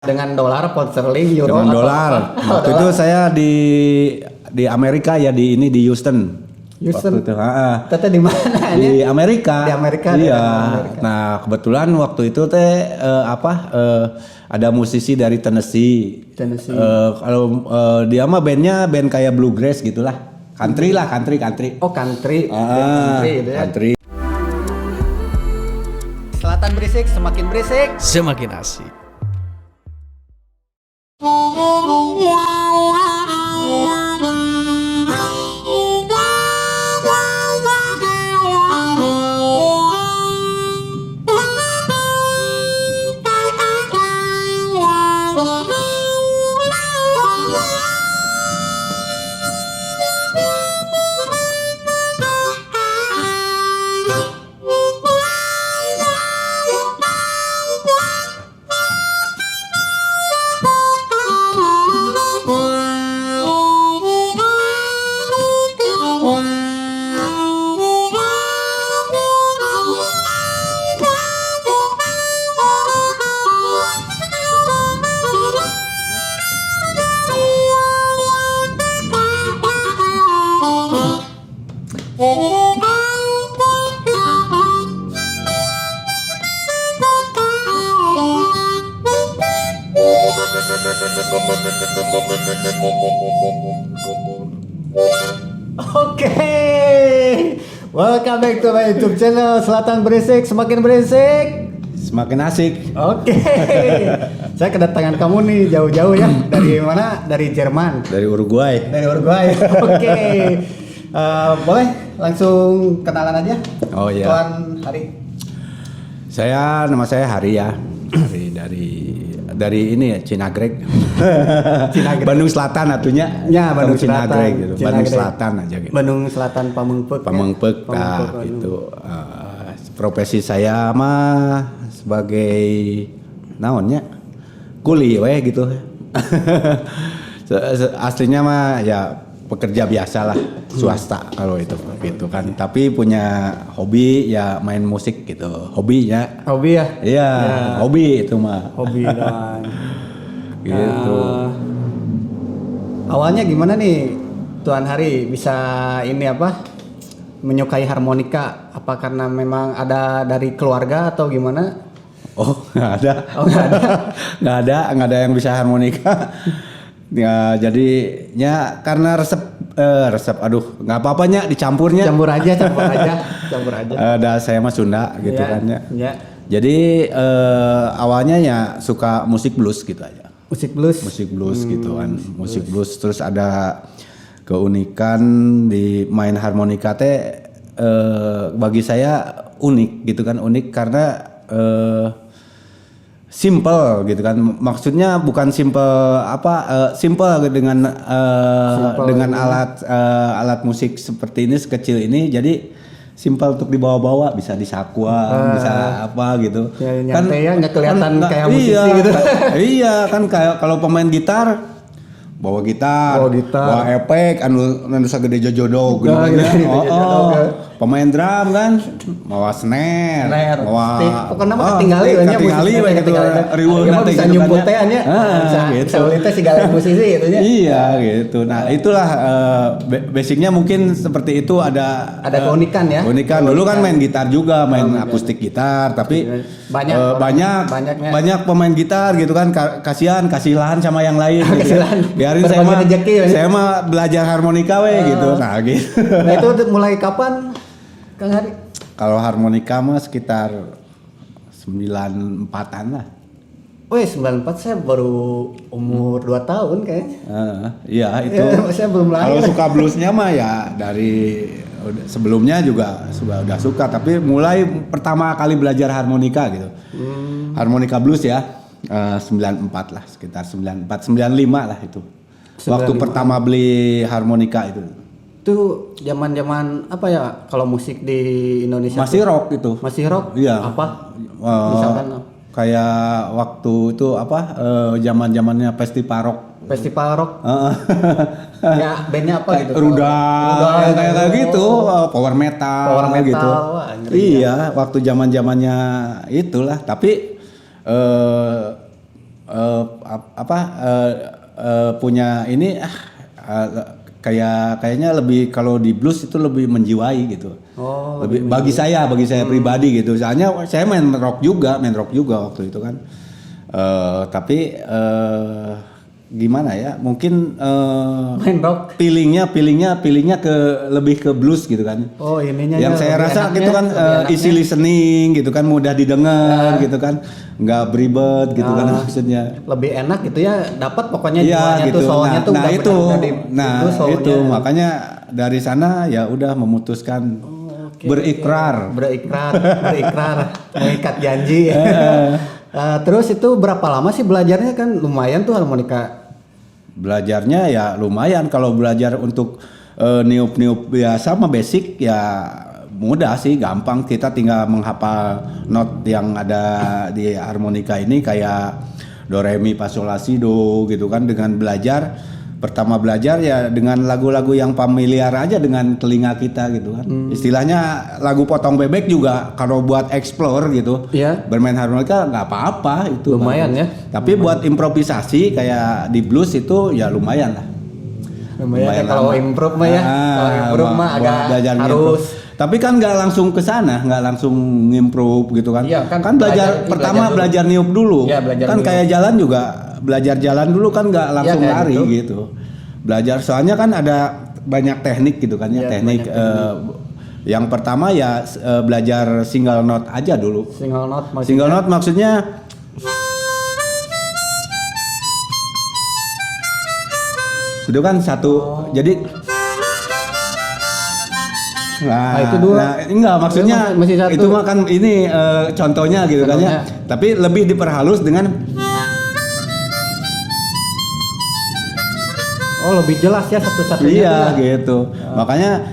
Dengan dolar, pound sterling, euro, Dengan dolar. Waktu itu saya di Amerika ya, di Houston. Houston. Waktu itu, Teteh di mana? di Amerika. Di Amerika. Iya. Amerika. Nah kebetulan waktu itu ada musisi dari Tennessee. Kalau dia mah bandnya band kayak bluegrass gitulah. Country lah, country. Oh country. Country gitu ya. Country. Selatan berisik, semakin berisik, semakin asik. Oke, welcome back to my YouTube channel Selatan Berisik, semakin berisik, Semakin asik. Oke, saya kedatangan kamu nih jauh-jauh ya. Dari mana? Dari Jerman. Dari Uruguay. Oke, boleh langsung kenalan aja. Oh iya. Tuan Hari. Nama saya Hari ya. Hari dari ini ya, Cinagreg. Bandung Selatan atunya. Ya, Bandung Cinagreg Selatan. gitu. Bandung Selatan aja gitu. Bandung Selatan Pamengpeuk. Pamengpeuk. Ya? Nah, itu profesi saya mah sebagai naonnya? Kuli we gitu. Aslinya mah ya pekerja biasa lah, swasta kalau itu gitu kan. Tapi punya hobi ya main musik gitu. Hobinya. Hobi ya? Iya, ya. Hobi itu mah. Hobi doang. Gitu. Awalnya gimana nih Tuan Hari bisa menyukai harmonika? Apa karena memang ada dari keluarga atau gimana? Oh, nggak ada. Oh, nggak ada. nggak ada yang bisa harmonika. Ya, jadinya karena resep aduh nggak apa-apanya dicampurnya. Campur aja. Saya mah Sunda gitu ya, kan ya. Ya. Jadi awalnya ya suka musik blues gitu aja. Musik blues Gitu kan. Musik blues terus ada keunikan di main harmonika teh bagi saya unik gitu kan, unik karena simple gitu kan, maksudnya bukan simple simple dengan alat musik seperti ini, sekecil ini, jadi simple untuk dibawa-bawa, bisa disakuan, bisa apa gitu. Ya, kan ya nggak kelihatan kayak musisi gitu. Iya kan, kayak kalau pemain gitar bawa efek anu sagede jojodo gitu kan. Pemain drum kan bawa snare, pokoknya mah ketinggali gitu riweuh nanti bisa nyumput teh nya. Bisa ulitnya segala musisi gitu nya. Iya gitu. Nah, itulah basicnya mungkin seperti itu, ada keunikan ya. Unikan. Dulu kan main gitar juga, main akustik gitar, tapi banyak pemain gitar gitu kan, kasih lahan sama yang lain gitu. Biarin saya mah belajar harmonika gitu. Nah, gitu. Nah, itu mulai kapan Kang Hari? Kalau harmonika mah sekitar 94-an lah. 94 saya baru umur 2 tahun kayaknya. Iya itu. Saya belum lahir. Kalau suka bluesnya mah ya dari sebelumnya juga sudah suka, tapi mulai pertama kali belajar harmonika gitu. Harmonika blues ya 94 lah, sekitar 94 95 lah itu. 95. Waktu pertama beli harmonika itu. Itu zaman-zaman apa ya kalau musik di Indonesia? Masih rock itu. Masih rock? Iya. Apa? Misalkan kayak waktu itu zaman-zamannya festival rock. Ya bandnya apa gitu? Rudal kayak gitu, power metal gitu. Wah, iya, waktu zaman-zamannya itulah. Tapi punya ini kayaknya lebih kalau di blues itu lebih menjiwai gitu. Oh, lebih bagi saya pribadi gitu. Soalnya saya main rock juga waktu itu kan. Tapi gimana ya? Mungkin main rock. Feelingnya ke lebih ke blues gitu kan. Oh, ininya yang saya rasa gitu kan easy listening gitu kan, mudah didengar gitu kan, nggak beribet gitu kan maksudnya. Lebih enak gitu ya, dapat pokoknya jiwanya gitu. Tuh soalnya tuh nah itu soalnya. Itu makanya dari sana ya udah memutuskan berikrar mengikat janji. Terus itu berapa lama sih belajarnya? Kan lumayan tuh harmonika. Belajarnya ya lumayan. Kalau belajar untuk niup biasa sama basic ya mudah sih, gampang. Kita tinggal menghafal not yang ada di harmonika ini kayak do re mi fa sol la si do gitu kan. Dengan pertama belajar ya dengan lagu-lagu yang familiar aja dengan telinga kita gitu kan. Istilahnya lagu potong bebek juga kalau buat explore gitu. Yeah. Bermain harmonika nggak apa-apa itu. Lumayan ya. Tapi buat improvisasi kayak di blues itu ya lumayan lah. Lumayan kalau improv mah ya. Kalau improv mah agak harus. Tapi kan nggak langsung ke sana, nggak langsung ngimprove gitu kan. Iya, kan belajar niup dulu. Ya, kan niup. Kayak jalan juga belajar jalan dulu kan nggak langsung ya, lari gitu. Belajar soalnya kan ada banyak teknik gitu kan ya, teknik. Yang pertama ya belajar single note aja dulu. Single note maksudnya itu kan satu. Jadi itu dua. Enggak maksudnya masih satu. Itu mah kan ini contohnya gitu kan ya. Tapi lebih diperhalus dengan lebih jelas ya satu-satunya. Iya gitu. Makanya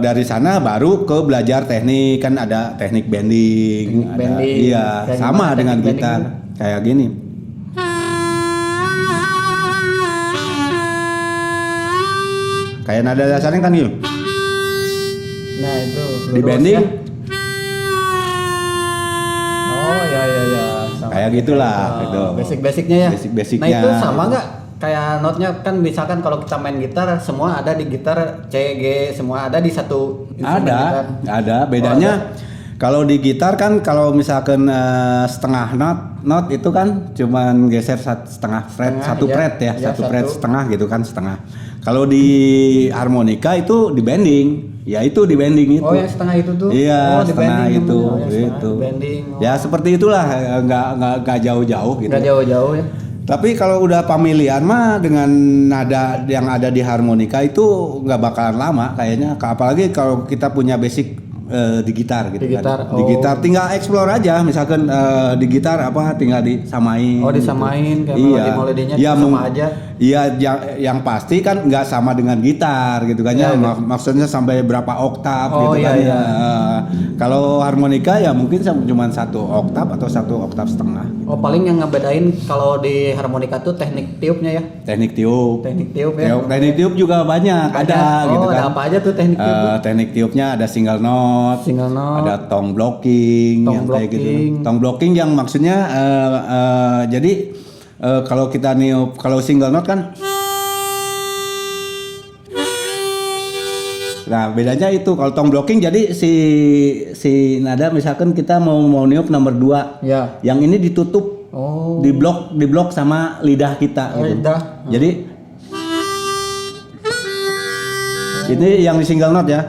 dari sana baru ke belajar teknik, kan ada teknik bending. Iya, sama dengan gitar kayak gini. Kayak nada dasarnya kan gitu. Nah itu di bending. Ya. Kayak gitulah gitu. Basic-basicnya ya. Basic-basicnya. Nah itu sama nggak? Kayak notnya kan misalkan kalau kita main gitar semua ada di gitar C, G semua ada di satu instrumen gitar. Ada bedanya. Kalau di gitar kan kalau misalkan setengah not itu kan cuman geser setengah fret, satu fret ya, satu fret setengah gitu kan setengah. Kalau di harmonika itu di bending. Ya itu di bending itu. Oh yang setengah itu tuh? Iya setengah itu. Gitu. Bending. Ya seperti itulah, nggak jauh-jauh gitu. Nggak jauh-jauh ya. Tapi kalau udah familiar mah dengan nada yang ada di harmonika itu nggak bakalan lama kayaknya. Apalagi kalau kita punya basic di gitar gitu kan. Di gitar tinggal explore aja, misalkan di gitar apa tinggal disamain. Disamain gitu. Kayak melodinya sama aja. Iya, yang pasti kan nggak sama dengan gitar gitu kan ya. Maksudnya sampai berapa oktav gitu kan. Iya. Kalau harmonika ya mungkin cuma 1 oktav atau 1 oktav setengah. Oh paling yang ngebedain kalau di harmonika tuh teknik tiupnya ya. Teknik tiup ya. Teknik tiup juga banyak ada gitu kan. Ada apa aja tuh teknik tiup? Teknik tiupnya ada single note, ada tone blocking, kayak gitu. Tone blocking yang maksudnya jadi kalau kita niup, kalau single note kan, nah bedanya itu kalau tone blocking jadi si nada misalkan kita mau niup nomor 2, yang ini ditutup, di blok sama lidah kita. Gitu. Jadi ini yang di single note ya.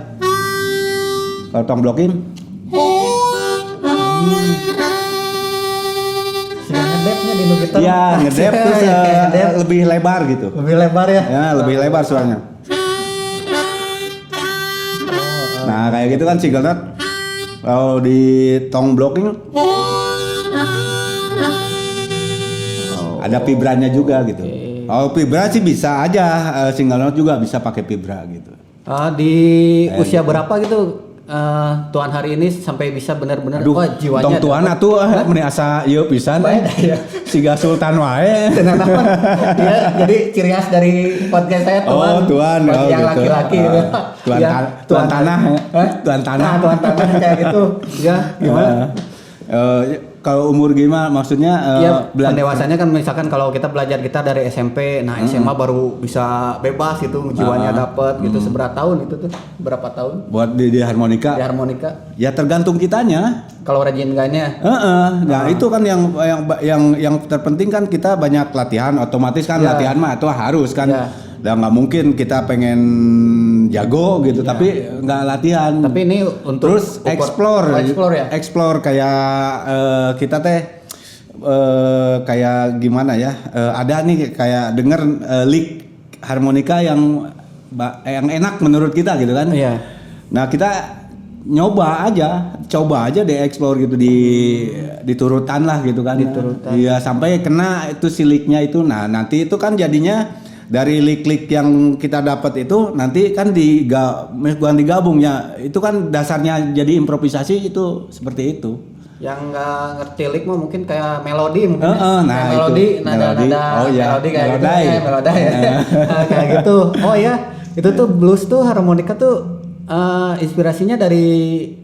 Kalau tone blocking ngedepnya di gitar. Ya, ngedep terus lebih lebar gitu. Lebih lebar ya? Ya, lebih lebar suaranya. Nah, kayak gitu kan single note. Kalau di tone blocking ada vibranya juga gitu. Kalau vibra sih bisa aja, single note juga bisa pakai vibra gitu. Di usia berapa gitu? Tuan hari ini sampai bisa benar-benar jiwanya. Tong tuan atuh meni asa ieu pisan siga sultan wae. Ya, jadi ciri khas dari podcast saya tuan. Bagi yang gitu. Laki-laki gitu. Tuan tanah. Tuan tanah kayak gitu. Ya, gimana? kalau umur gimana maksudnya Iya, pendewasanya kan misalkan kalau kita belajar gitar dari SMP, nah SMA baru bisa bebas gitu, jiwanya dapet gitu. Seberapa tahun itu tuh? Berapa tahun? buat di harmonika. Di harmonika. Ya tergantung kitanya. Kalau rajin gaknya. Nah itu kan yang terpenting kan kita banyak latihan, otomatis kan Ya. latihan mah itu harus kan. Ya. Dan nggak mungkin kita pengen jago gitu tapi nggak latihan. Tapi ini untuk Terus explore ya. explore kayak kita teh kayak gimana ya, ada nih kayak denger lick harmonika yang enak menurut kita gitu kan. Iya. Nah kita coba aja deh explore gitu di turutan lah gitu kan. Turutan. Iya sampai kena itu si licknya itu. Nah nanti itu kan jadinya dari lick-lick yang kita dapat itu nanti kan bukan digabung ya, itu kan dasarnya jadi improvisasi itu seperti itu. Yang nggak ngerti lick mah mungkin kayak melodi mungkin. Nah, melodi, itu. nada-nada Oh, iya. melodi kayak gitu. Melodai. Melodai ya. Nah, kayak gitu. Oh ya, itu tuh blues tuh harmonika tuh inspirasinya dari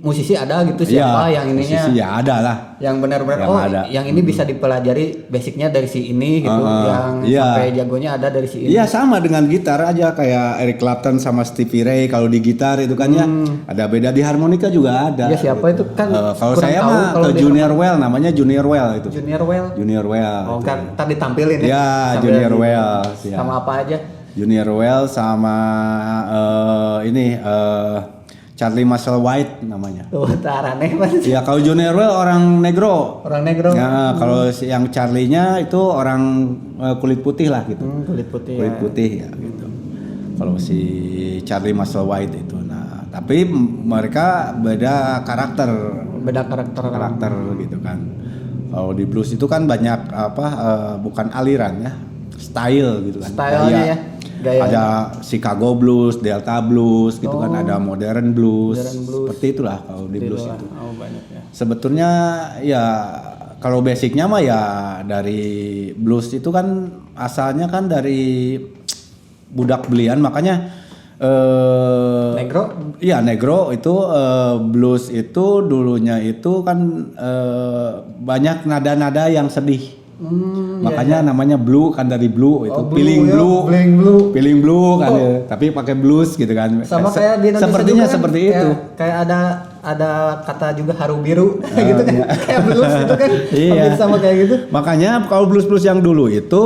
musisi ada gitu siapa Ya, yang ininya. musisi ya ada lah. Yang benar-benar Yang ada. yang ini bisa dipelajari basicnya dari si ini gitu, yang iya. sampai jagonya ada dari si ini. Iya sama dengan gitar aja kayak Eric Clapton sama Stevie Ray kalau di gitar itu kan ya ada beda, di harmonika juga ada. Ya siapa itu kan kalau kurang saya tahu mah kalau ke di Junior Well, namanya Junior Well itu. Junior Well. Junior Well. Oh itu. kan tadi ditampilin Ya, Sambil Junior di- Well, ya. Sama apa aja? Junior Well sama Charlie Muscle White namanya. Tuh, aneh banget. Ya kalau Junior Well orang negro. Orang negro. Ya, kalau yang Charlie-nya itu orang kulit putih lah gitu. Kulit putih. Kulit ya. putih ya gitu. Kalau si Charlie Muscle White itu. Nah, tapi mereka beda karakter Beda karakter. gitu kan. Kalau di blues itu kan banyak bukan aliran ya, style gitu kan. Stylenya ya. Gaya. Ada Chicago blues, Delta blues gitu kan, ada modern blues. Modern blues. Seperti itulah kalau di blues Itulah. itu. Oh banyak ya. Sebetulnya ya kalau basicnya mah ya dari blues itu kan asalnya kan dari budak belian, makanya Negro. Iya negro itu blues itu dulunya itu kan banyak nada-nada yang sedih. Makanya namanya blue kan dari blue itu, feeling ya, blue, feeling blue. feeling blue kan ya. Tapi pakai blues gitu kan. Sama kayak di Indonesia sepertinya juga kan, seperti kayak- itu. Kayak ada kata juga haru biru gitu kan. Kayak blues itu kan. Iya. Hampir sama kayak gitu. Makanya kalau blues-blues yang dulu itu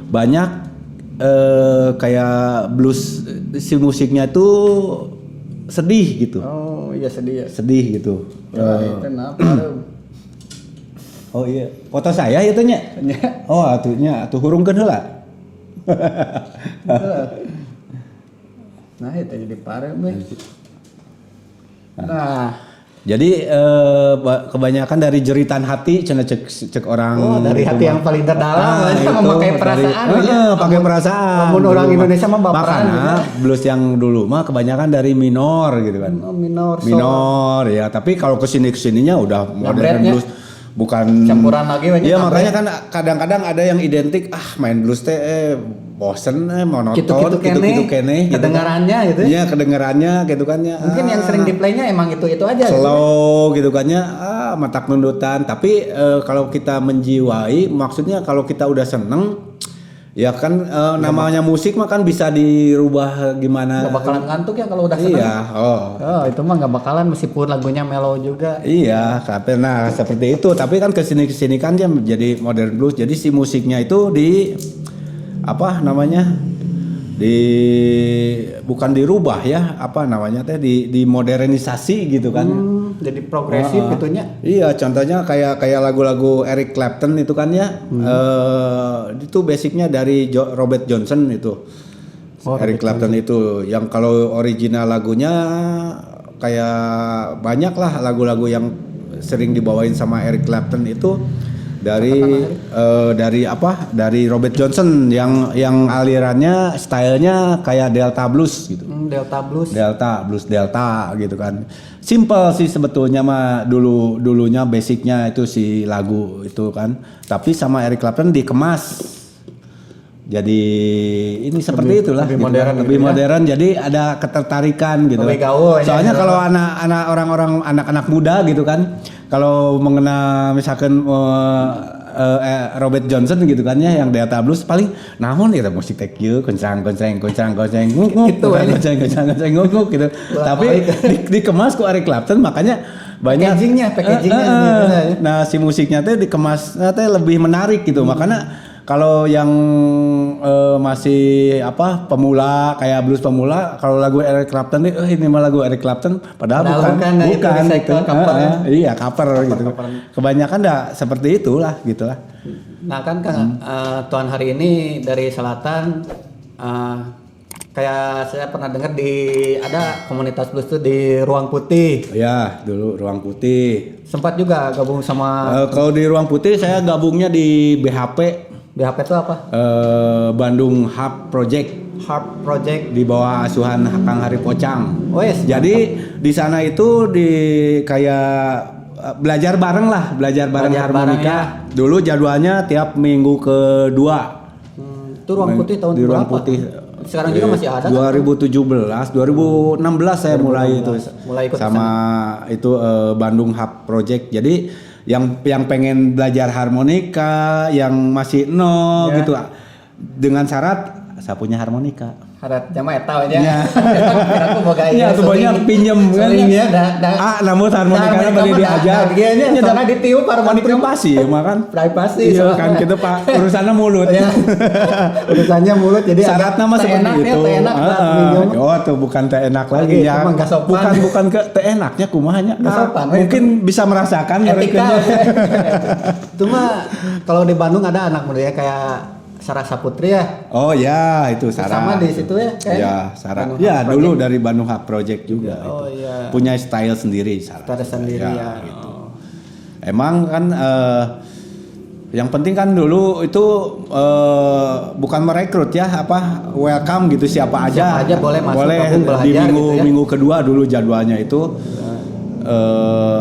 banyak kayak blues si musiknya tuh sedih gitu. Oh, iya sedih ya. Sedih gitu. Kenapa? Oh iya, foto saya itu nya. Oh, atunya atuh hurungkeun heula. Nah, itu jadi parah, Bang. Nah, Jadi kebanyakan dari jeritan hati cenah cek orang. oh dari hati yang paling terdalam itu memakai dari- perasaan pakai perasaan. Namun orang Dulu mah. Indonesia mah baperan Makanya blues yang dulu mah kebanyakan dari minor gitu kan. minor, so, Minor ya, tapi kalau kesininya udah modern Jambretnya. blues, bukan Campuran lagi banyak Iya jambret. makanya kan kadang-kadang ada yang identik main blues teh bosen monoton gitu-gitu kene gitu kan. kedengarannya gitu. Iya kedengarannya gitu kan ya. Mungkin yang sering di playnya emang itu aja. gitu. Slow gitu kan ya, matak nundutan. Tapi kalau kita menjiwai, maksudnya kalau kita udah seneng, ya kan namanya musik mah kan bisa dirubah gimana. Gak bakalan ngantuk ya kalau udah seneng. Iya, Oh, itu mah gak bakalan meskipun lagunya mellow juga. iya, tapi nah seperti itu. Tapi kan kesini kan dia menjadi modern blues. Jadi si musiknya itu apa namanya? Bukan dirubah ya, apa namanya teh dimodernisasi gitu kan. Jadi progresif gitunya. Iya, contohnya kayak lagu-lagu Eric Clapton itu kan ya, itu basicnya dari Robert Johnson itu. Eric Clapton itu, yang kalau original lagunya kayak banyak lah lagu-lagu yang sering dibawain sama Eric Clapton itu dari Robert Johnson yang alirannya stylenya kayak Delta blues gitu. Delta blues. Delta gitu kan. Simple sih sebetulnya mah dulunya basicnya itu si lagu itu kan. Tapi sama Eric Clapton dikemas jadi ini seperti itulah lebih gitu modern kan. gitu Lebih ya. modern, jadi ada ketertarikan gitu. Lebih gaul ya, Soalnya gitu. kalau anak-anak orang-orang anak-anak muda gitu kan, kalau mengenal misalkan Robert Johnson gitu kan ya, yang Delta Blues paling namun gitu musik teh kieu koncang nguk Gitu aja. koncang nguk gitu. Tapi dikemas ku Eric Clapton, makanya banyak Packagingnya gitu ya. nah si musiknya teh dikemas teh lebih menarik gitu. Makanya kalau yang masih pemula kayak blues pemula, kalau lagu Eric Clapton nih, ini mah lagu Eric Clapton, padahal bukan itu recycle cover ya. Iya cover gitu. Kebanyakan dah seperti itulah gitulah. Nah kan Tuan hari ini dari selatan, kayak saya pernah dengar ada komunitas blues tuh di Ruang Putih. Ya dulu Ruang Putih. Sempat juga gabung sama Kalau di Ruang Putih saya gabungnya di BHP. BHP itu apa? Bandung Harp Project. Harp Project. Di bawah asuhan Kang Hari Pocang. Oh yes. Jadi di sana itu di kayak belajar bareng harmonika. ya. Dulu jadwalnya tiap minggu kedua. Itu Ruang Putih tahun di Ruang berapa? Putih. Sekarang juga masih ada. 2017, 2016 saya mulai itu. Mulai ikut sama itu Bandung Harp Project. Jadi yang pengen belajar harmonika, yang masih nol gitu, dengan syarat saya punya harmonika. Harap jama eta aja. Ya. Aku boga Iya tuh banyak pinjem kan. ya. Namun harmonikanya beli diajar. Iya, soalnya ditiup harmonika privasi ya makan. Privasi. Iya kan kita Pak urusannya mulut. Ya. Urusannya mulut jadi syaratnya mah seperti itu. Enak, minum. Oh tuh bukan teh enak lagi ya. Bukan ke teh enaknya kumahanya. Mungkin bisa merasakan etika. Itu mah kalau di Bandung ada anak muda ya kayak Sarah Saputri ya. Oh ya, itu Sarah. Sama di situ ya kayak. Ya, Sarah. Ya, dulu dari Bandung Harp Project juga Oh itu. iya. Punya style sendiri Sarah. Style sendiri ya. Gitu. Emang kan yang penting kan dulu itu bukan merekrut ya, welcome gitu siapa aja. Siapa aja boleh masuk gabung belajar di gitu ya. minggu kedua dulu jadwalnya itu.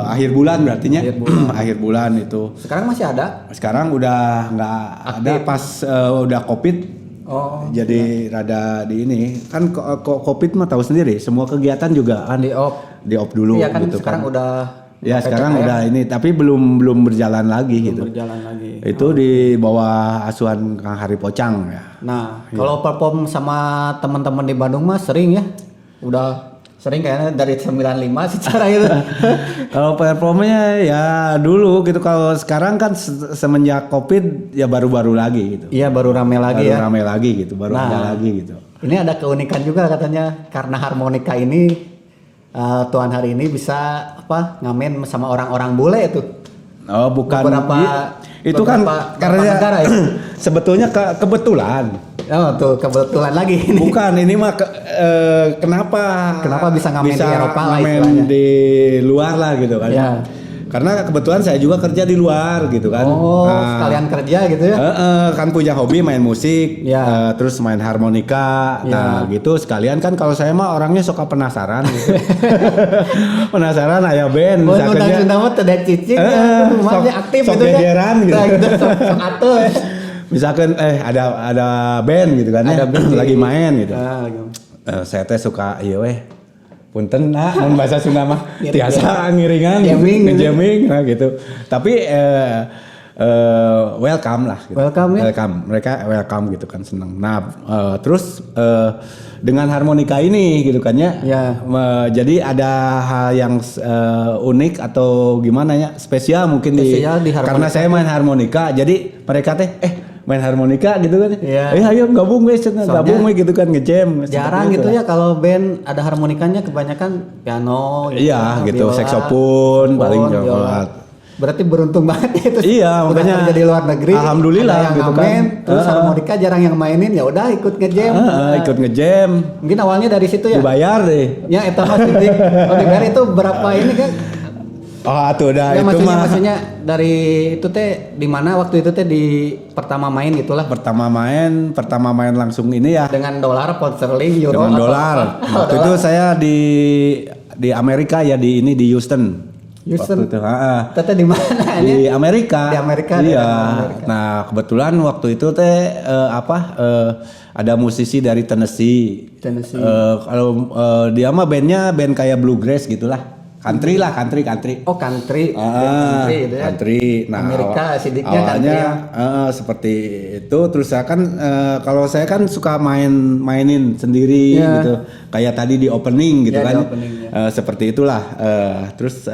Akhir bulan berartinya akhir bulan itu. Sekarang masih ada? Sekarang udah nggak ada pas udah Covid. Oh. Jadi rada di ini kan Covid mah tahu sendiri, semua kegiatan juga kan di off dulu iya kan gitu sekarang kan. udah Ya sekarang udah ini tapi belum berjalan lagi gitu. Berjalan lagi. Itu di bawah asuhan Kang Hari Pocang ya. Nah, kalau perform sama teman-teman di Bandung mah sering ya. Udah sering kayaknya dari 95 secara itu. Kalau performanya ya dulu gitu, kalau sekarang kan semenjak Covid ya baru-baru lagi gitu. Iya, baru rame lagi ya. Baru rame lagi gitu, baru ada lagi gitu. Ini ada keunikan juga katanya karena harmonika ini Tuan hari ini bisa ngamen sama orang-orang bule itu. Oh, bukan itu kan karena negara ya? Sebetulnya kebetulan. Oh, tuh kebetulan lagi ini. Bukan, ini mah kenapa bisa ngamen di Eropa lah ngamen istilahnya. di luar lah gitu kan. Ya. Karena kebetulan saya juga kerja di luar gitu kan. Oh, sekalian kerja gitu ya. Kan punya hobi main musik, Ya. terus main harmonika. Nah, gitu sekalian kan kalau saya mah orangnya suka penasaran gitu. Penasaran aya band misalkan ya. Sunda mah teh cicing rumahnya aktif sok gitu ya. gegeran gitu. Nah, gitu sok atuh ya. Misalkan ada band gitu kan ya, lagi main gitu. Saya teh suka ieu weh. Punten mun bahasa Sunda mah tiasa ngiringan jamming nah gitu. Tapi welcome lah gitu. Welcome ya. Mereka welcome gitu kan, seneng. Nah, terus dengan harmonika ini gitu kan ya. Jadi ada hal yang unik atau gimana ya, spesial mungkin di karena saya main harmonika. Jadi mereka teh main harmonika gitu kan. Ayo gabung guys, gabung gitu kan, ngejam. Jarang gitu ya kalau band ada harmonikanya, kebanyakan piano gitu, saksofon paling berarti beruntung banget itu. Iya, makanya jadi luar negeri. Alhamdulillah yang gitu ngamen, kan. Terus harmonika jarang yang mainin, ya udah ikut ngejam. Ikut ngejam. Mungkin awalnya dari situ ya. Dibayar deh. Ya eta mah dibayar itu berapa ini kan? Oh, tuh udah ya, itu maksudnya dari itu teh di mana waktu itu teh di pertama main gitulah. Pertama main langsung ini ya. Dengan dolar, pound sterling, euro. Dengan dolar. Waktu itu saya di Amerika ya, di Houston. Houston. Waktu itu, heeh. Tete di mana? Di Amerika. Di Amerika. Iya. Amerika. Nah, kebetulan waktu itu teh ada musisi dari Tennessee. Kalau dia mah bandnya band kayak bluegrass gitulah. Country lah, country. Oh, country. Country gitu ya. Country. Nah, Amerika sidiknya awalnya country. seperti itu. Terus saya kan kalau saya kan suka mainin sendiri Yeah. gitu. Kayak tadi di opening gitu Yeah, kan. di opening, ya. Seperti itulah. Terus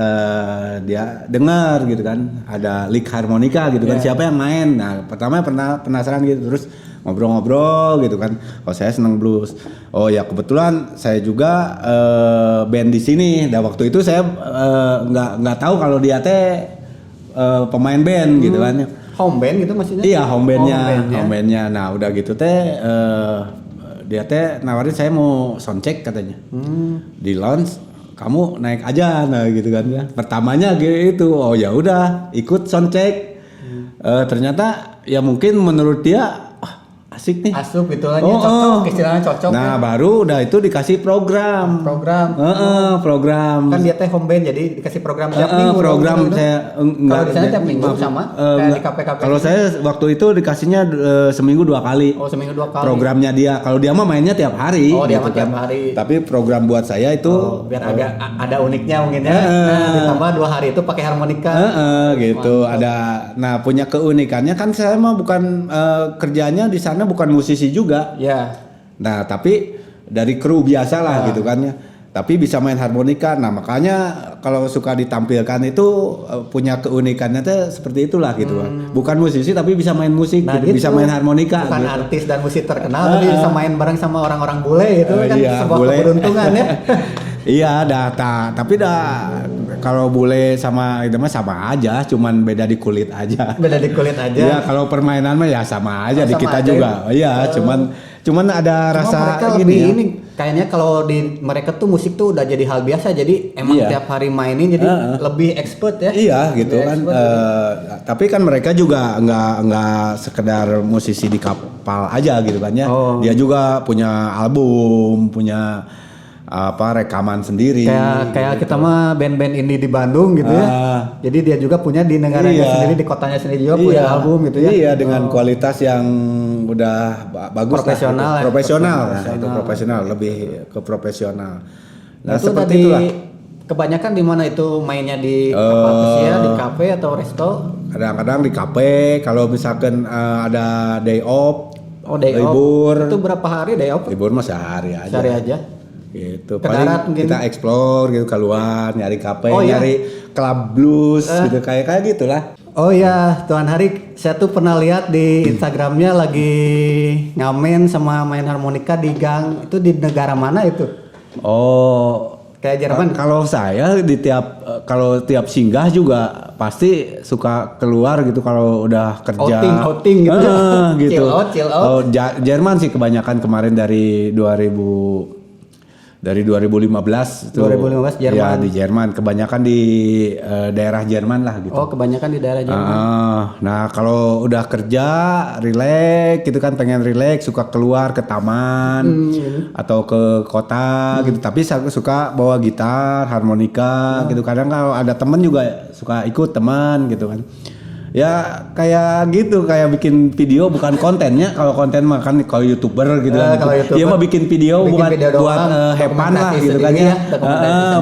dia dengar gitu kan, ada lick harmonika gitu kan. Yeah. Siapa yang main? Nah, pertama penasaran gitu. Terus ngobrol-ngobrol gitu kan. Oh, saya seneng blues. Oh ya, kebetulan saya juga band di sini. Dan waktu itu saya nggak tahu kalau dia teh pemain band gitu kan. Home band gitu maksudnya? Iya, home bandnya. Nah, udah gitu teh dia teh nawarin saya mau soundcheck katanya. Di lounge kamu naik aja, nah gitu kan ya. Pertamanya gitu. Oh ya udah, ikut soundcheck. Ternyata ya mungkin menurut dia asik nih. Asup gitu aja cocok, istilahnya cocok. Nah, baru udah itu dikasih program. Program. Kan dia teh home band jadi dikasih program tiap minggu. Program gitu. saya Kalau di sana tiap minggu sama kayak di KP-KP. Kalau saya waktu itu dikasihnya seminggu 2 kali. Oh, seminggu 2 kali. Programnya dia. Kalau dia mah mainnya tiap hari. Oh, dia gitu mah tiap hari. Tapi program buat saya itu biar agak ada uniknya mungkin ya. Ditambah 2 hari itu pakai harmonika. Gitu. Ada. Nah, punya keunikannya kan saya mah bukan kerjanya di sana bukan musisi juga. Ya. Nah, tapi dari kru biasa lah gitu kan ya. Tapi bisa main harmonika. Nah, makanya kalau suka ditampilkan itu punya keunikannya tuh seperti itulah gitu. Bukan musisi tapi bisa main musik, Nah, gitu. Bisa main harmonika. Bukan gitu. artis dan musik terkenal tapi bisa main bareng sama orang-orang bule itu kan sebuah bule. keberuntungan ya. Iya, tapi kalau bule sama itu mah sama aja, cuman beda di kulit aja. Beda di kulit aja. Iya, kalau permainan mah ya sama aja di Sama kita aja, juga. Iya, cuman ada rasa mereka gini lebih ya. ini kayaknya kalau di mereka tuh musik tuh udah jadi hal biasa jadi emang tiap hari mainin jadi lebih expert ya. Iya gitu Lebih kan. expert Tapi kan mereka juga nggak sekedar musisi di kapal aja gitu kan ya. Dia juga punya album, punya rekaman sendiri. Kayak kita mah band-band indie di Bandung gitu ya. Jadi dia juga punya di negaranya sendiri, di kotanya sendiri juga punya album gitu ya. Iya, dengan kualitas yang udah bagus Profesional lah. ya. Profesional. Nah, itu profesional, lebih ke profesional. Nah, itu seperti tadi itulah. Kebanyakan di mana itu mainnya di apa ya, di kafe atau resto? Kadang-kadang di kafe, kalau misalkan ada day off, libur. Itu berapa hari day off? Libur mah sehari aja. Sehari aja. Gitu. Ke darat Paling mungkin. kita explore gitu, keluar nyari kafe, iya? nyari klub blues gitu kayak gitulah. Oh ya, Tuan Hari, saya tuh pernah lihat di Instagramnya lagi ngamen sama main harmonika di gang. Itu di negara mana itu? Oh, kayak Jerman. Kalau saya di kalau tiap singgah juga pasti suka keluar gitu kalau udah kerja. Outing gitu. Gitu. Chill out. Oh, Jerman sih kebanyakan kemarin dari 2015 itu. 2015 Jerman. Ya, di Jerman, kebanyakan di daerah Jerman lah gitu. Oh, kebanyakan di daerah Jerman. Nah, kalau udah kerja, relax gitu kan, pengen relax, suka keluar ke taman atau ke kota gitu. Tapi saya suka bawa gitar, harmonika gitu. Kadang kalau ada temen juga suka ikut teman gitu kan. Ya kayak gitu, kayak bikin video bukan kontennya. Kalau konten mah kan kalau YouTuber gitu kan. Dia mah bikin video buat hepan lah gitu kan ya.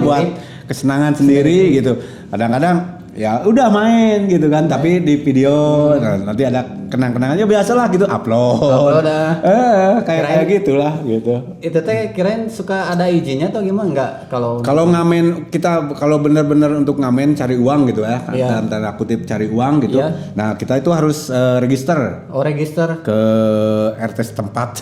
Buat kesenangan sendiri gitu. Kadang-kadang ya udah main gitu kan, tapi di video nanti ada kenang-kenangannya biasalah gitu, upload kayak gitulah gitu. Itu teh kirain suka ada izinnya atau gimana? Enggak, kalau ngamen kita, kalau benar-benar untuk ngamen cari uang gitu ya, dalam tanda kutip cari uang gitu. Nah, kita itu harus register. Register ke RT setempat.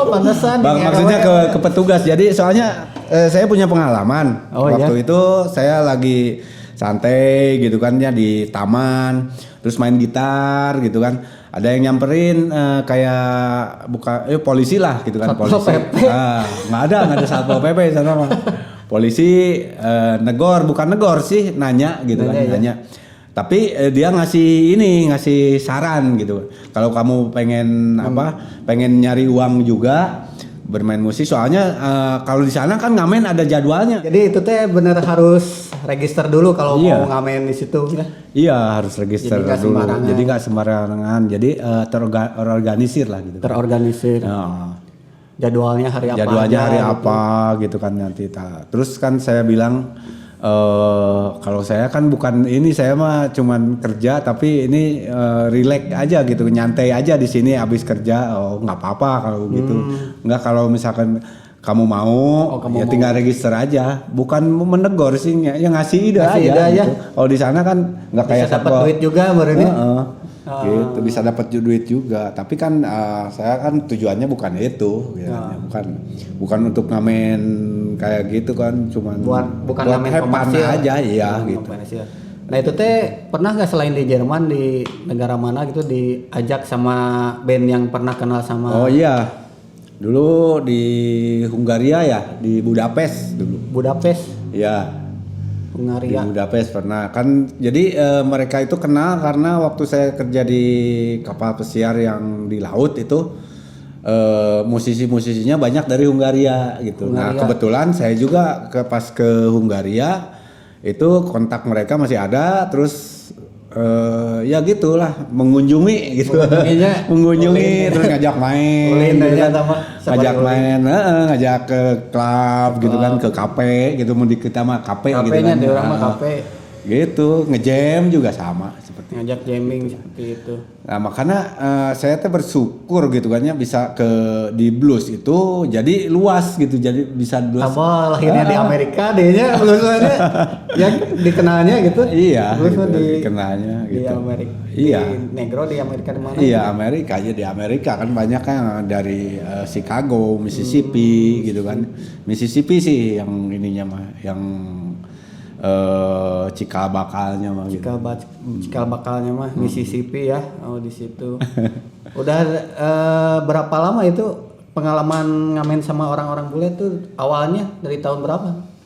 Pantesan. Maksudnya ke petugas. Jadi soalnya saya punya pengalaman. Waktu itu saya lagi santai gitu kan ya di taman, terus main gitar gitu kan, ada yang nyamperin kayak polisi lah gitu kan, polisi. Nggak ada satpol pp sana mah. Polisi bukan negor sih, nanya gitu kan, nanya. Tapi dia ngasih saran gitu. Kalau kamu pengen pengen nyari uang juga, bermain musik. Soalnya kalau di sana kan ngamen ada jadwalnya. Jadi itu teh bener harus register dulu kalau Iya. mau ngamen di situ ya. Iya harus register Jadi nggak dulu. sembarangan. Jadi nggak sembarangan. Jadi terorganisir lah gitu. Terorganisir. Nah, Jadwalnya hari apa? jadwalnya aja, hari gitu. apa gitu kan nanti. Terus kan saya bilang kalau saya kan bukan ini, saya mah cuman kerja tapi ini relax aja gitu, nyantai aja di sini habis kerja. Oh nggak apa-apa kalau gitu. Nggak, kalau misalkan kamu mau kamu ya mau. tinggal register aja, bukan menegur sih, ya ngasih ide Ngasih aja. ide aja. Gitu. Kalau di sana kan nggak kayak Bisa dapat satpol. duit juga berarti. Gitu bisa dapat duit juga, tapi kan saya kan tujuannya bukan itu ya. bukan untuk ngamen kayak gitu kan, cuman bukan buat ngamen have fun komersil aja ya Bukan gitu. komersil. Nah itu teh pernah nggak selain di Jerman, di negara mana gitu diajak sama band yang pernah kenal sama Oh iya, dulu di Hungaria ya, di Budapest dulu Budapest, ya. Di Hungaria? Budapest pernah kan, jadi mereka itu kenal karena waktu saya kerja di kapal pesiar yang di laut itu musisi-musisinya banyak dari Hungaria gitu. Nah kebetulan saya juga pas ke Hungaria itu kontak mereka masih ada, terus ya gitulah mengunjungi gitu, mengunjungi terus ngajak main, Ulin gitu aja kan. sama ngajak Ulin. main, ngajak ke klub gitu kan, ke kafe gitu, mau di kita mah kafe gitu Kafenya kan, di orang mah kafe, gitu, ngejam juga sama seperti. ngajak jamming seperti itu. Nah makanya saya tuh bersyukur gitu kan ya, bisa di blues itu jadi luas gitu, jadi bisa luas. Tambah lahirnya di Amerika dehnya bluesnya yang dikenalnya gitu. Iya, Blues mah gitu, di dikenalnya di gitu. Amerika. Iya. Di Negro di Amerika di mana? Iya Amerika aja, di Amerika kan banyak kan dari Chicago, Mississippi gitu kan. Mississippi sih yang ininya mah, yang cikal bakalnya mah gitu. Cikal bakalnya mah Mississippi ya. Oh di situ. Udah berapa lama itu pengalaman ngamen sama orang-orang bule tuh, awalnya dari tahun berapa?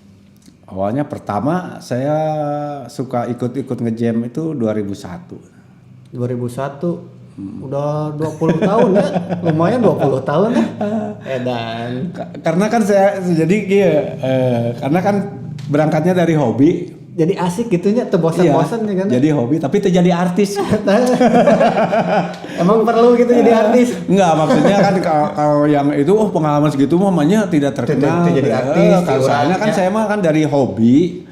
Awalnya pertama saya suka ikut-ikut ngejam itu 2001. 2001. Udah 20 tahun ya. Lumayan 20 tahun ya. Edan. Karena kan saya jadi karena kan berangkatnya dari hobi. Jadi asik gitunya, tuh bosan-bosan ya kan. Jadi hobi tapi terjadi artis. Emang perlu gitu jadi artis? Enggak, maksudnya kan kalau yang itu pengalaman segitu mamanya tidak terkenal. Tidak jadi artis, Kalau soalnya kan saya mah kan dari hobi,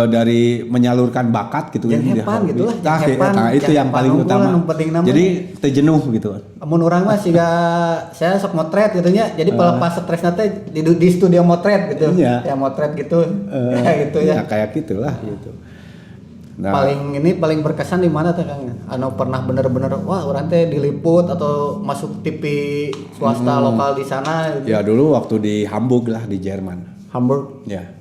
dari menyalurkan bakat gitu. Yang di hepan hobi. gitu lah, Nah, yang hepan, itu yang yang hepan paling unggul utama. lah, nu penting nama. Jadi terjenuh gitu. Amun orang mah siga saya sok motret gitu nya. Jadi pelepas stres teh di studio motret gitu. Iya. Ya motret gitu. Ya gitu ya. Ya kayak gitulah gitu. Nah, Paling berkesan di mana teh Kang? Anu pernah bener-bener wah orang teh diliput atau masuk TV swasta lokal di sana gitu. ya dulu waktu di Hamburg lah, di Jerman. Hamburg. Ya.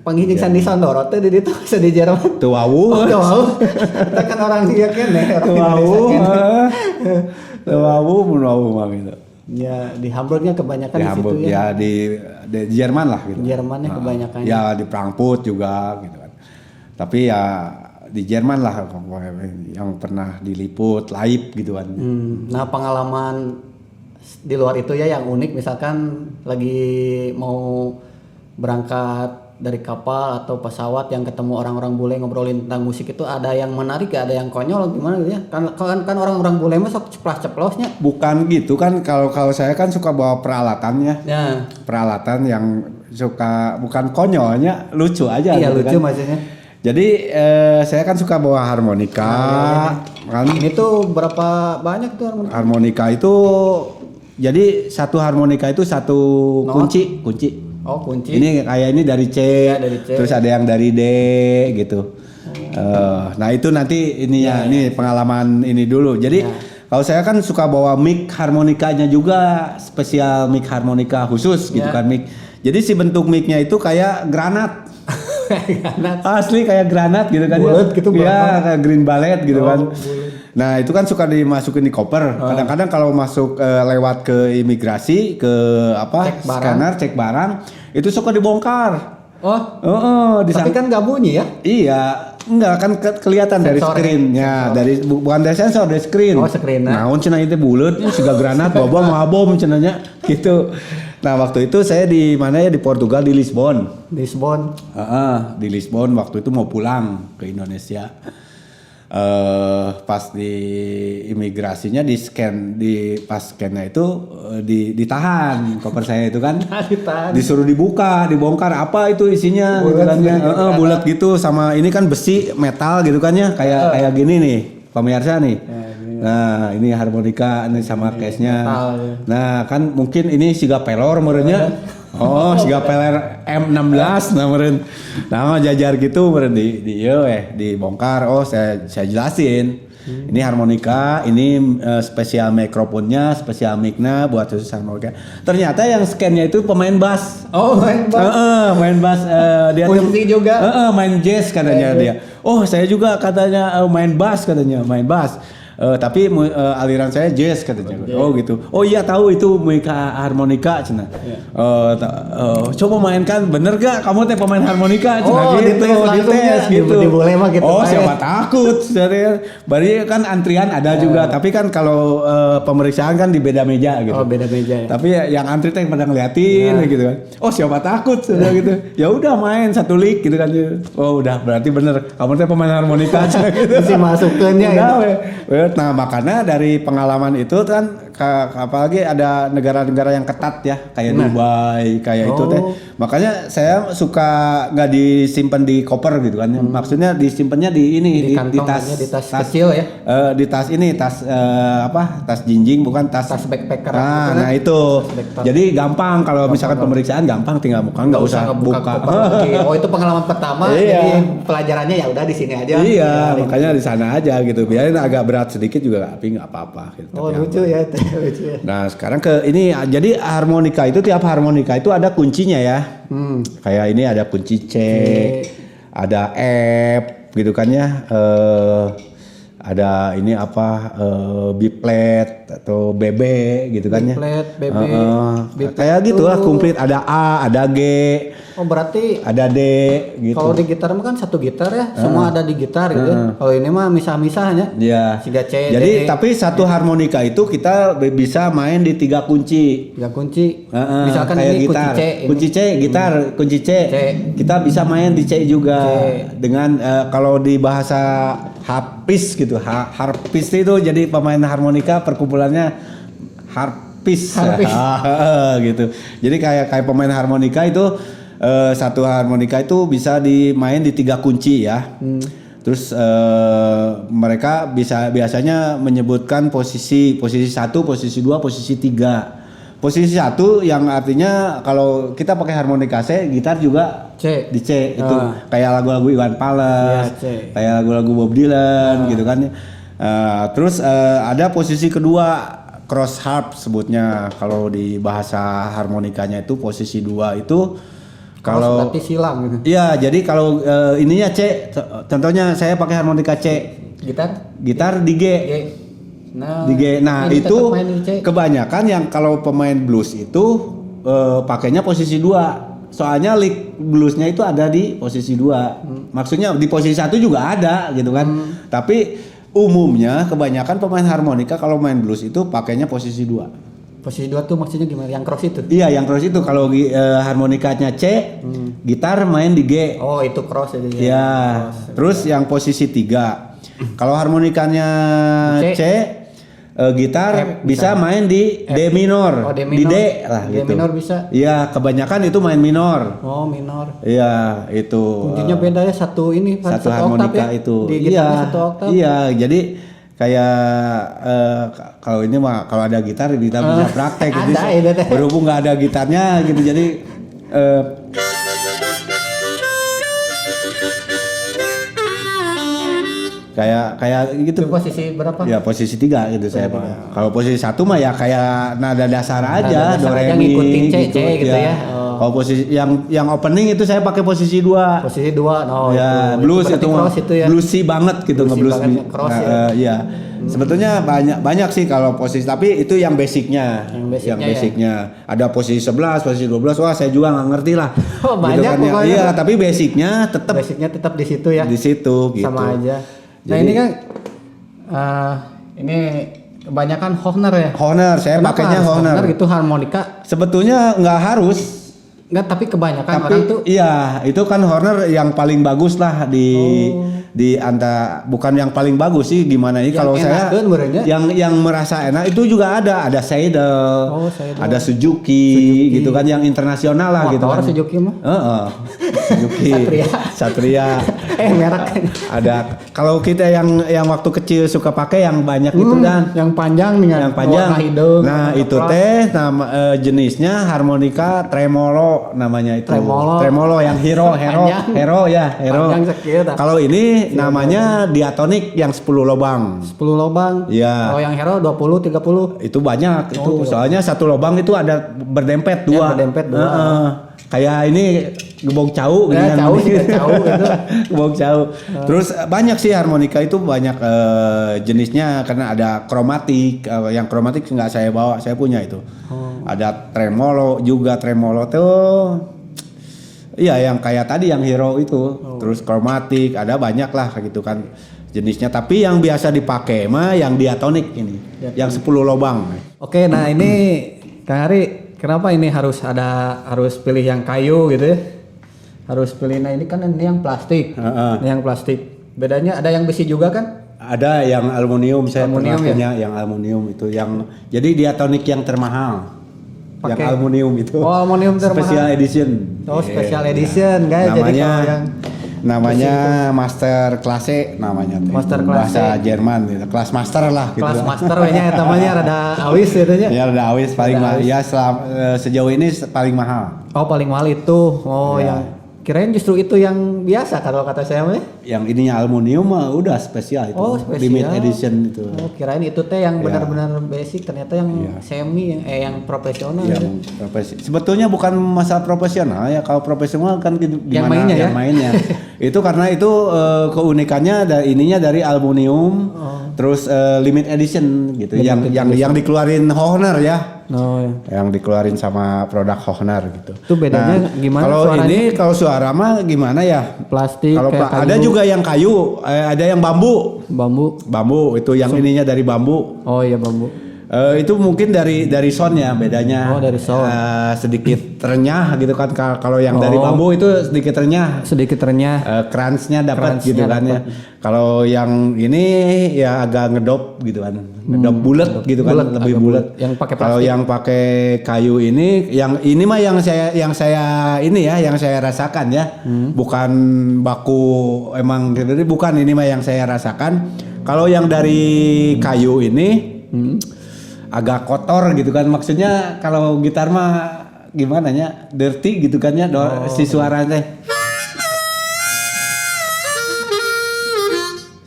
Panggil Sandi Sandoro teh di ditu bisa di Jerman. Tuh wow. Oh, tahu. Kita kan orang dia kene, orang Tuh wow. Indonesia kene. Tuh wow mah gitu. Ya di Hamburgnya kebanyakan Di di situ Hamburg ya. ya, di Jerman lah gitu. Jermannya Nah, kebanyakan. Ya di Frankfurt juga gitu kan. Tapi ya di Jerman lah yang pernah diliput live gitu kan. Nah pengalaman di luar itu ya yang unik, misalkan lagi mau berangkat dari kapal atau pesawat yang ketemu orang-orang bule ngobrolin tentang musik, itu ada yang menarik ya, ada yang konyol gimana gitu ya? Kan orang-orang bule mah sok ceplas-ceplosnya. Bukan gitu kan, kalau saya kan suka bawa peralatannya. Ya. Peralatan yang suka bukan konyolnya, lucu aja Iya gitu lucu kan. maksudnya. Jadi saya kan suka bawa harmonika. Kan Ini tuh berapa banyak tuh harmonika? harmonika itu jadi satu harmonika itu satu kunci. Oh kunci. Ini kayak ini dari C, Ya, dari C. terus ada yang dari D gitu. Nah itu nanti ininya, ini pengalaman ini dulu. Jadi kalau saya kan suka bawa mic harmonikanya juga, spesial mic harmonika khusus gitu kan mic. Jadi si bentuk micnya itu kayak granat. Granat. Asli kayak granat gitu kan. Bulet gitu, ya kayak green ballet gitu kan. bulet. Nah itu kan suka dimasukin di koper. Kadang-kadang kalau masuk lewat ke imigrasi, ke Cek barang. scanner, cek barang, itu suka dibongkar. Oh. Di Tapi kan nggak bunyi ya? Iya, Enggak kan kelihatan dari Sensor screen-nya, dari bukan dari sensor, dari screen. Oh, screen. Naon cenah ieu teh buleut, siga granat boba mah bom cenahnya gitu. Nah, waktu itu saya di mana ya, di Portugal, di Lisbon. Lisbon. Di Lisbon waktu itu mau pulang ke Indonesia. Pas di imigrasinya di scan, pas scannya itu ditahan koper saya itu kan. Ditahan. Disuruh dibongkar apa itu isinya gitu kan ya. Bulat gitu, sama ini kan besi metal gitu kan ya, kayak gini nih pemirsa nih. Nah, ini harmonika ini sama case-nya. Nah, kan mungkin ini siga pelor merenya. Oh, siga peler M16 nah meureun. Nah, jajar gitu meureun dibongkar. Oh, saya jelasin. Ini harmonika, ini spesial mikrofonnya, spesial mic-nya buat khusus harmonika. Ternyata yang scan-nya itu pemain bass. Oh, main bass. Main bass dia Musik juga. main jazz katanya dia. Oh, saya juga katanya main bass katanya, main bass. Tapi aliran saya jazz katanya. Oh gitu. Oh iya tahu itu harmonika cenah. Coba mainkan, bener gak kamu teh pemain harmonika cenah gitu. Dites gitu. Boleh mah gitu. Oh siapa takut. Bari kan antrian ada juga, tapi kan kalau pemeriksaan kan di beda meja gitu. Oh beda meja ya. Tapi yang antri teh pada ngeliatin gitu kan. Oh siapa takut gitu. Ya udah main satu lick gitu kan. Oh udah berarti bener kamu teh pemain harmonika gitu. Mesti masukinnya ya. Nah makanya dari pengalaman itu kan apalagi ada negara-negara yang ketat ya kayak Dubai kayak itu teh, makanya saya suka nggak disimpan di koper gitu kan, maksudnya disimpannya di ini di tas kecil ya, di tas ini tas tas jinjing bukan tas backpacker. Nah itu jadi gampang kalau misalkan pemeriksaan gampang tinggal nggak usah buka. Oh itu pengalaman pertama, jadi pelajarannya ya udah di sini aja. Iya makanya di sana aja gitu, biarin agak berat sedikit juga tapi nggak apa-apa gitu. Oh lucu ya. Nah sekarang ke ini, jadi harmonika itu tiap harmonika itu ada kuncinya ya. Kayak ini ada kunci C, ada F gitu kan ya. Ada ini B flat atau BB gitu kan ya. B flat, BB. Kayak gitu lah komplit, ada A, ada G. Oh berarti ada D gitu. Kalau di gitar mah kan satu gitar ya, semua ada di gitar gitu. Kalau ini mah misah-misahnya. Iya. Jadi tapi satu harmonika itu kita bisa main di 3 kunci. 3 kunci. Misalkan kayak ini gitar. kunci C, gitar, kunci C. Kita bisa main di C juga. Dengan kalau di bahasa harpis gitu. Harpis itu jadi pemain harmonika perkumpulannya harpis. Gitu. Jadi kayak pemain harmonika itu satu harmonika itu bisa dimain di 3 kunci ya. Terus mereka biasanya menyebutkan posisi 1, posisi 2, posisi 3. Posisi 1 yang artinya kalau kita pakai harmonika C, gitar juga C. Di C itu kayak lagu-lagu Iwan Fals, kayak lagu-lagu Bob Dylan gitu kan. Terus ada posisi kedua, cross harp sebutnya. Kalau di bahasa harmonikanya itu posisi 2 itu kalau berarti silang gitu. Iya, jadi kalau ininya C, contohnya saya pakai harmonika C. Gitar di G. Di G. Nah, itu kebanyakan yang kalau pemain blues itu pakainya posisi 2. Soalnya lick bluesnya itu ada di posisi 2. Maksudnya di posisi 1 juga ada gitu kan. Tapi umumnya kebanyakan pemain harmonika kalau main blues itu pakainya posisi 2. Posisi 2 tuh maksudnya gimana? Yang cross itu? Iya, yang cross itu kalau harmonikanya C, gitar main di G. Oh, itu cross ya. Iya. Terus yang posisi 3. Kalau harmonikanya C, gitar bisa main di D minor. Di D lah gitu. D minor bisa. Iya, kebanyakan itu main minor. Oh, minor. Iya, itu. Kuncinya beda ya, satu harmonika ya? itu. Di gitarnya 1 oktav. Iya, jadi kayak kalau ini mah kalau ada gitar kita bisa praktek gitu. Berhubung nggak ada gitarnya gitu, jadi kayak gitu. Itu posisi berapa? Ya posisi 3 gitu saya. Kalau posisi 1 mah ya kayak nada dasar aja, do re mi ngikutin C gitu ya. Kalau posisi yang opening itu saya pakai posisi 2. Posisi 2. Oh, Ya, itu. blues berarti itu cross itu ya. bluesy banget gitu, Bluesy nge-blues. banget, nge-cross ya. Iya. Sebetulnya banyak sih kalau posisi, tapi itu yang basicnya. Yang basicnya Ada posisi 11, posisi 12. Wah, saya juga nggak ngerti lah. Oh, banyak ya. pokoknya. Iya, tapi basicnya tetap di situ ya. di situ gitu. Sama aja. Nah, Jadi, ini kan ini kebanyakan Hohner ya. Hohner, saya Kenapa pakainya harus Hohner. gitu harmonika? Sebetulnya nggak harus. Enggak, tapi kebanyakan Tapi orang tuh iya, itu kan Horner yang paling bagus lah di antara, bukan yang paling bagus sih gimana ini, Yang kalau saya enakeun benernya. yang merasa enak itu juga ada Seidel, Seidel. ada Suzuki gitu kan, yang internasional lah gitu motor kan. Suzuki mah. Suzuki, Satria. Merek. Ada, kalau kita yang waktu kecil suka pakai yang banyak itu kan. Yang panjang nih Yang panjang. warna hidung. Nah, itu nama jenisnya harmonika tremolo namanya itu. Tremolo yang hero. Panjang sekieu tah. Kalau ini namanya diatonik yang 10 lubang. 10 lubang. Iya. Kalau yang hero 20 30. Itu banyak itu. Soalnya satu lubang itu ada berdempet 2. Ya, berdempet 2. Kayak ini gebong cau Ya, cau gitu. gebong cau. Terus banyak sih harmonika itu, banyak jenisnya karena ada kromatik. Yang kromatik nggak saya bawa, saya punya itu. Ada tremolo juga, tremolo tuh. Iya, yang kayak tadi yang hero itu. Terus kromatik, ada banyak lah gitu kan jenisnya. Tapi yang biasa dipakai mah yang diatonik ini, yang 10 lubang. Oke, nah ini Kang Ari, kenapa ini harus pilih yang kayu gitu ya? Harus pilih, nah ini kan ini yang plastik. Ini yang plastik. Bedanya ada yang besi juga kan? Ada yang aluminium, saya pernah Aluminium punya yang aluminium itu, yang jadi diatonik yang termahal. Yang Pakai- aluminium itu. Oh, aluminium termahal. Special edition. Oh, special edition, guys. Jadi Namanya kalau yang namanya Master Classe namanya. Master Classe. Bahasa Jerman gitu. Kelas master lah gitu. kelas master nya namanya rada awis gitu nya. Ya udah awis paling Rada mahal. awis. Ya sejauh ini paling mahal. Oh, paling mahal itu. Oh, Ya. yang kirain justru itu yang biasa kalau kata saya mah. Yang ininya aluminium mah udah spesial itu. Oh, spesial. Limited edition itu. Oh, kirain itu teh yang Ya. benar-benar basic, ternyata yang semi yang profesional. Yang gitu. profesi. Sebetulnya bukan masalah profesional ya. Kalau profesional kan gimana Yang mainnya ya? yang mainnya. Itu karena itu keunikannya ininya dari aluminium, terus limited edition gitu. Yang dikeluarin Hohner ya. Oh, ya. Yang dikeluarin sama produk Hohner gitu. Itu bedanya gimana Kalau suaranya? ini kalau suara mah gimana ya? Plastik Kalau kayak ada kayu, juga yang kayu, ada yang bambu. bambu. Itu yang ininya dari bambu. Oh iya, bambu. Itu mungkin dari sound ya bedanya. Oh, dari sound. Sedikit renyah gitu kan. Kalau yang dari bambu itu sedikit renyah. Sedikit renyah. Crunch-nya dapat Crunch-nya gitu kan ya. Kalau yang ini ya agak ngedop gitu kan. Ngedop bulat gitu kan, lebih agak bulat. Yang pakai Kalau plastik. yang pakai kayu yang ini mah yang saya rasakan ya. Bukan baku emang gitu, bukan, ini mah yang saya rasakan. Kalau yang dari kayu ini agak kotor gitu kan, maksudnya kalau gitar mah gimana ya, dirty gitu kan ya, si suaranya.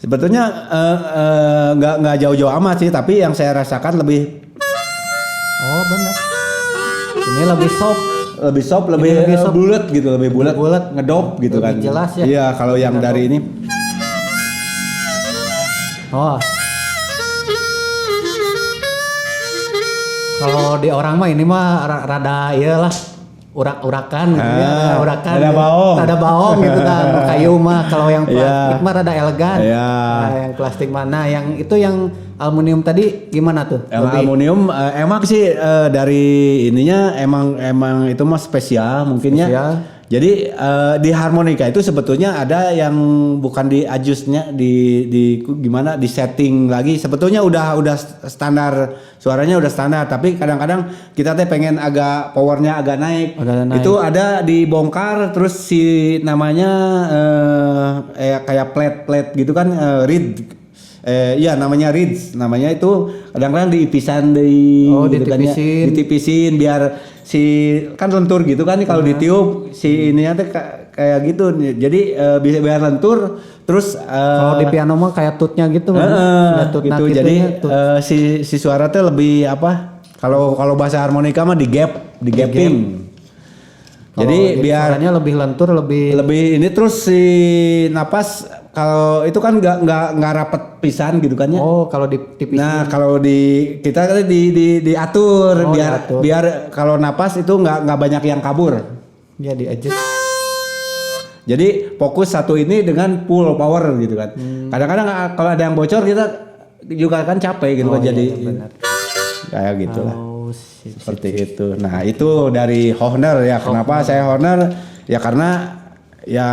Sebetulnya nggak jauh-jauh amat sih, tapi yang saya rasakan lebih Oh, benar. Ini lebih soft. lebih lebih soft. bulat gitu, lebih bulat, ngedop gitu Lebih kan. jelas ya. Iya, kalau yang dari ini Oh. Kalau di orang mah ini mah rada iyalah urak-urakan gitu ya, urakan. rada baong. Rada baong gitu kan. Kayu mah kalau yang plastik mah rada elegan. Iya. Nah, yang plastik mana? Yang itu yang aluminium tadi gimana tuh? Yang aluminium emang sih dari ininya emang itu mah spesial mungkinnya. Spesial. Jadi di harmonika itu sebetulnya ada yang bukan di adjustnya, di gimana, di setting lagi. Sebetulnya udah standar, suaranya udah standar, tapi kadang-kadang kita teh pengen agak powernya agak naik. Naik. Itu ada dibongkar, terus si namanya kayak plate gitu kan, reed. Iya namanya reeds, namanya itu kadang-kadang diipisan ditipisin biar si kan lentur gitu kan, kalau ditiup si ininya tuh kayak gitu, jadi bisa biar lentur, terus Kalau di piano mah kayak tutnya gitu kan. Ada tut gitu, nakitnya, jadi tut. si suara tuh lebih apa, kalau bahasa harmonika mah di gapping Jadi biar suaranya lebih lentur, lebih ini terus si napas kalau itu kan nggak rapet pisan gitu kan ya. oh kalau tipis. Nah kalau di kita kan diatur Oh, biar diatur. biar kalau napas itu nggak banyak yang kabur. Ya di adjust. Jadi fokus satu ini dengan full power gitu kan. Kadang-kadang kalau ada yang bocor kita juga kan capek gitu Oh, kan iya, jadi benar. kayak gitulah. Oh, sip. Seperti itu. Nah itu dari Hohner ya. Kenapa saya Hohner? Ya karena ya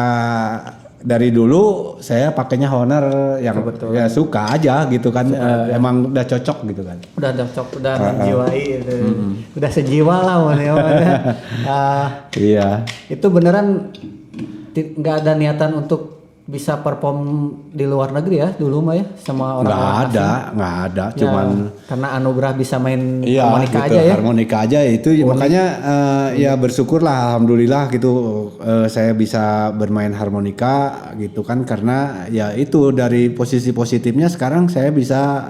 dari dulu saya pakainya Hohner yang ya suka aja gitu kan. Emang udah cocok gitu kan. Udah cocok, udah menjiwai gitu. Udah sejiwa lah mana. Iya. Itu beneran nggak ada niatan untuk bisa perform di luar negeri ya dulu mah ya sama orang-orang Nggak ada. asing. Cuman Ya, karena anugerah bisa main iya, harmonika gitu, aja ya. harmonika aja itu makanya ya bersyukurlah alhamdulillah gitu saya bisa bermain harmonika gitu kan karena ya itu dari posisi positifnya sekarang saya bisa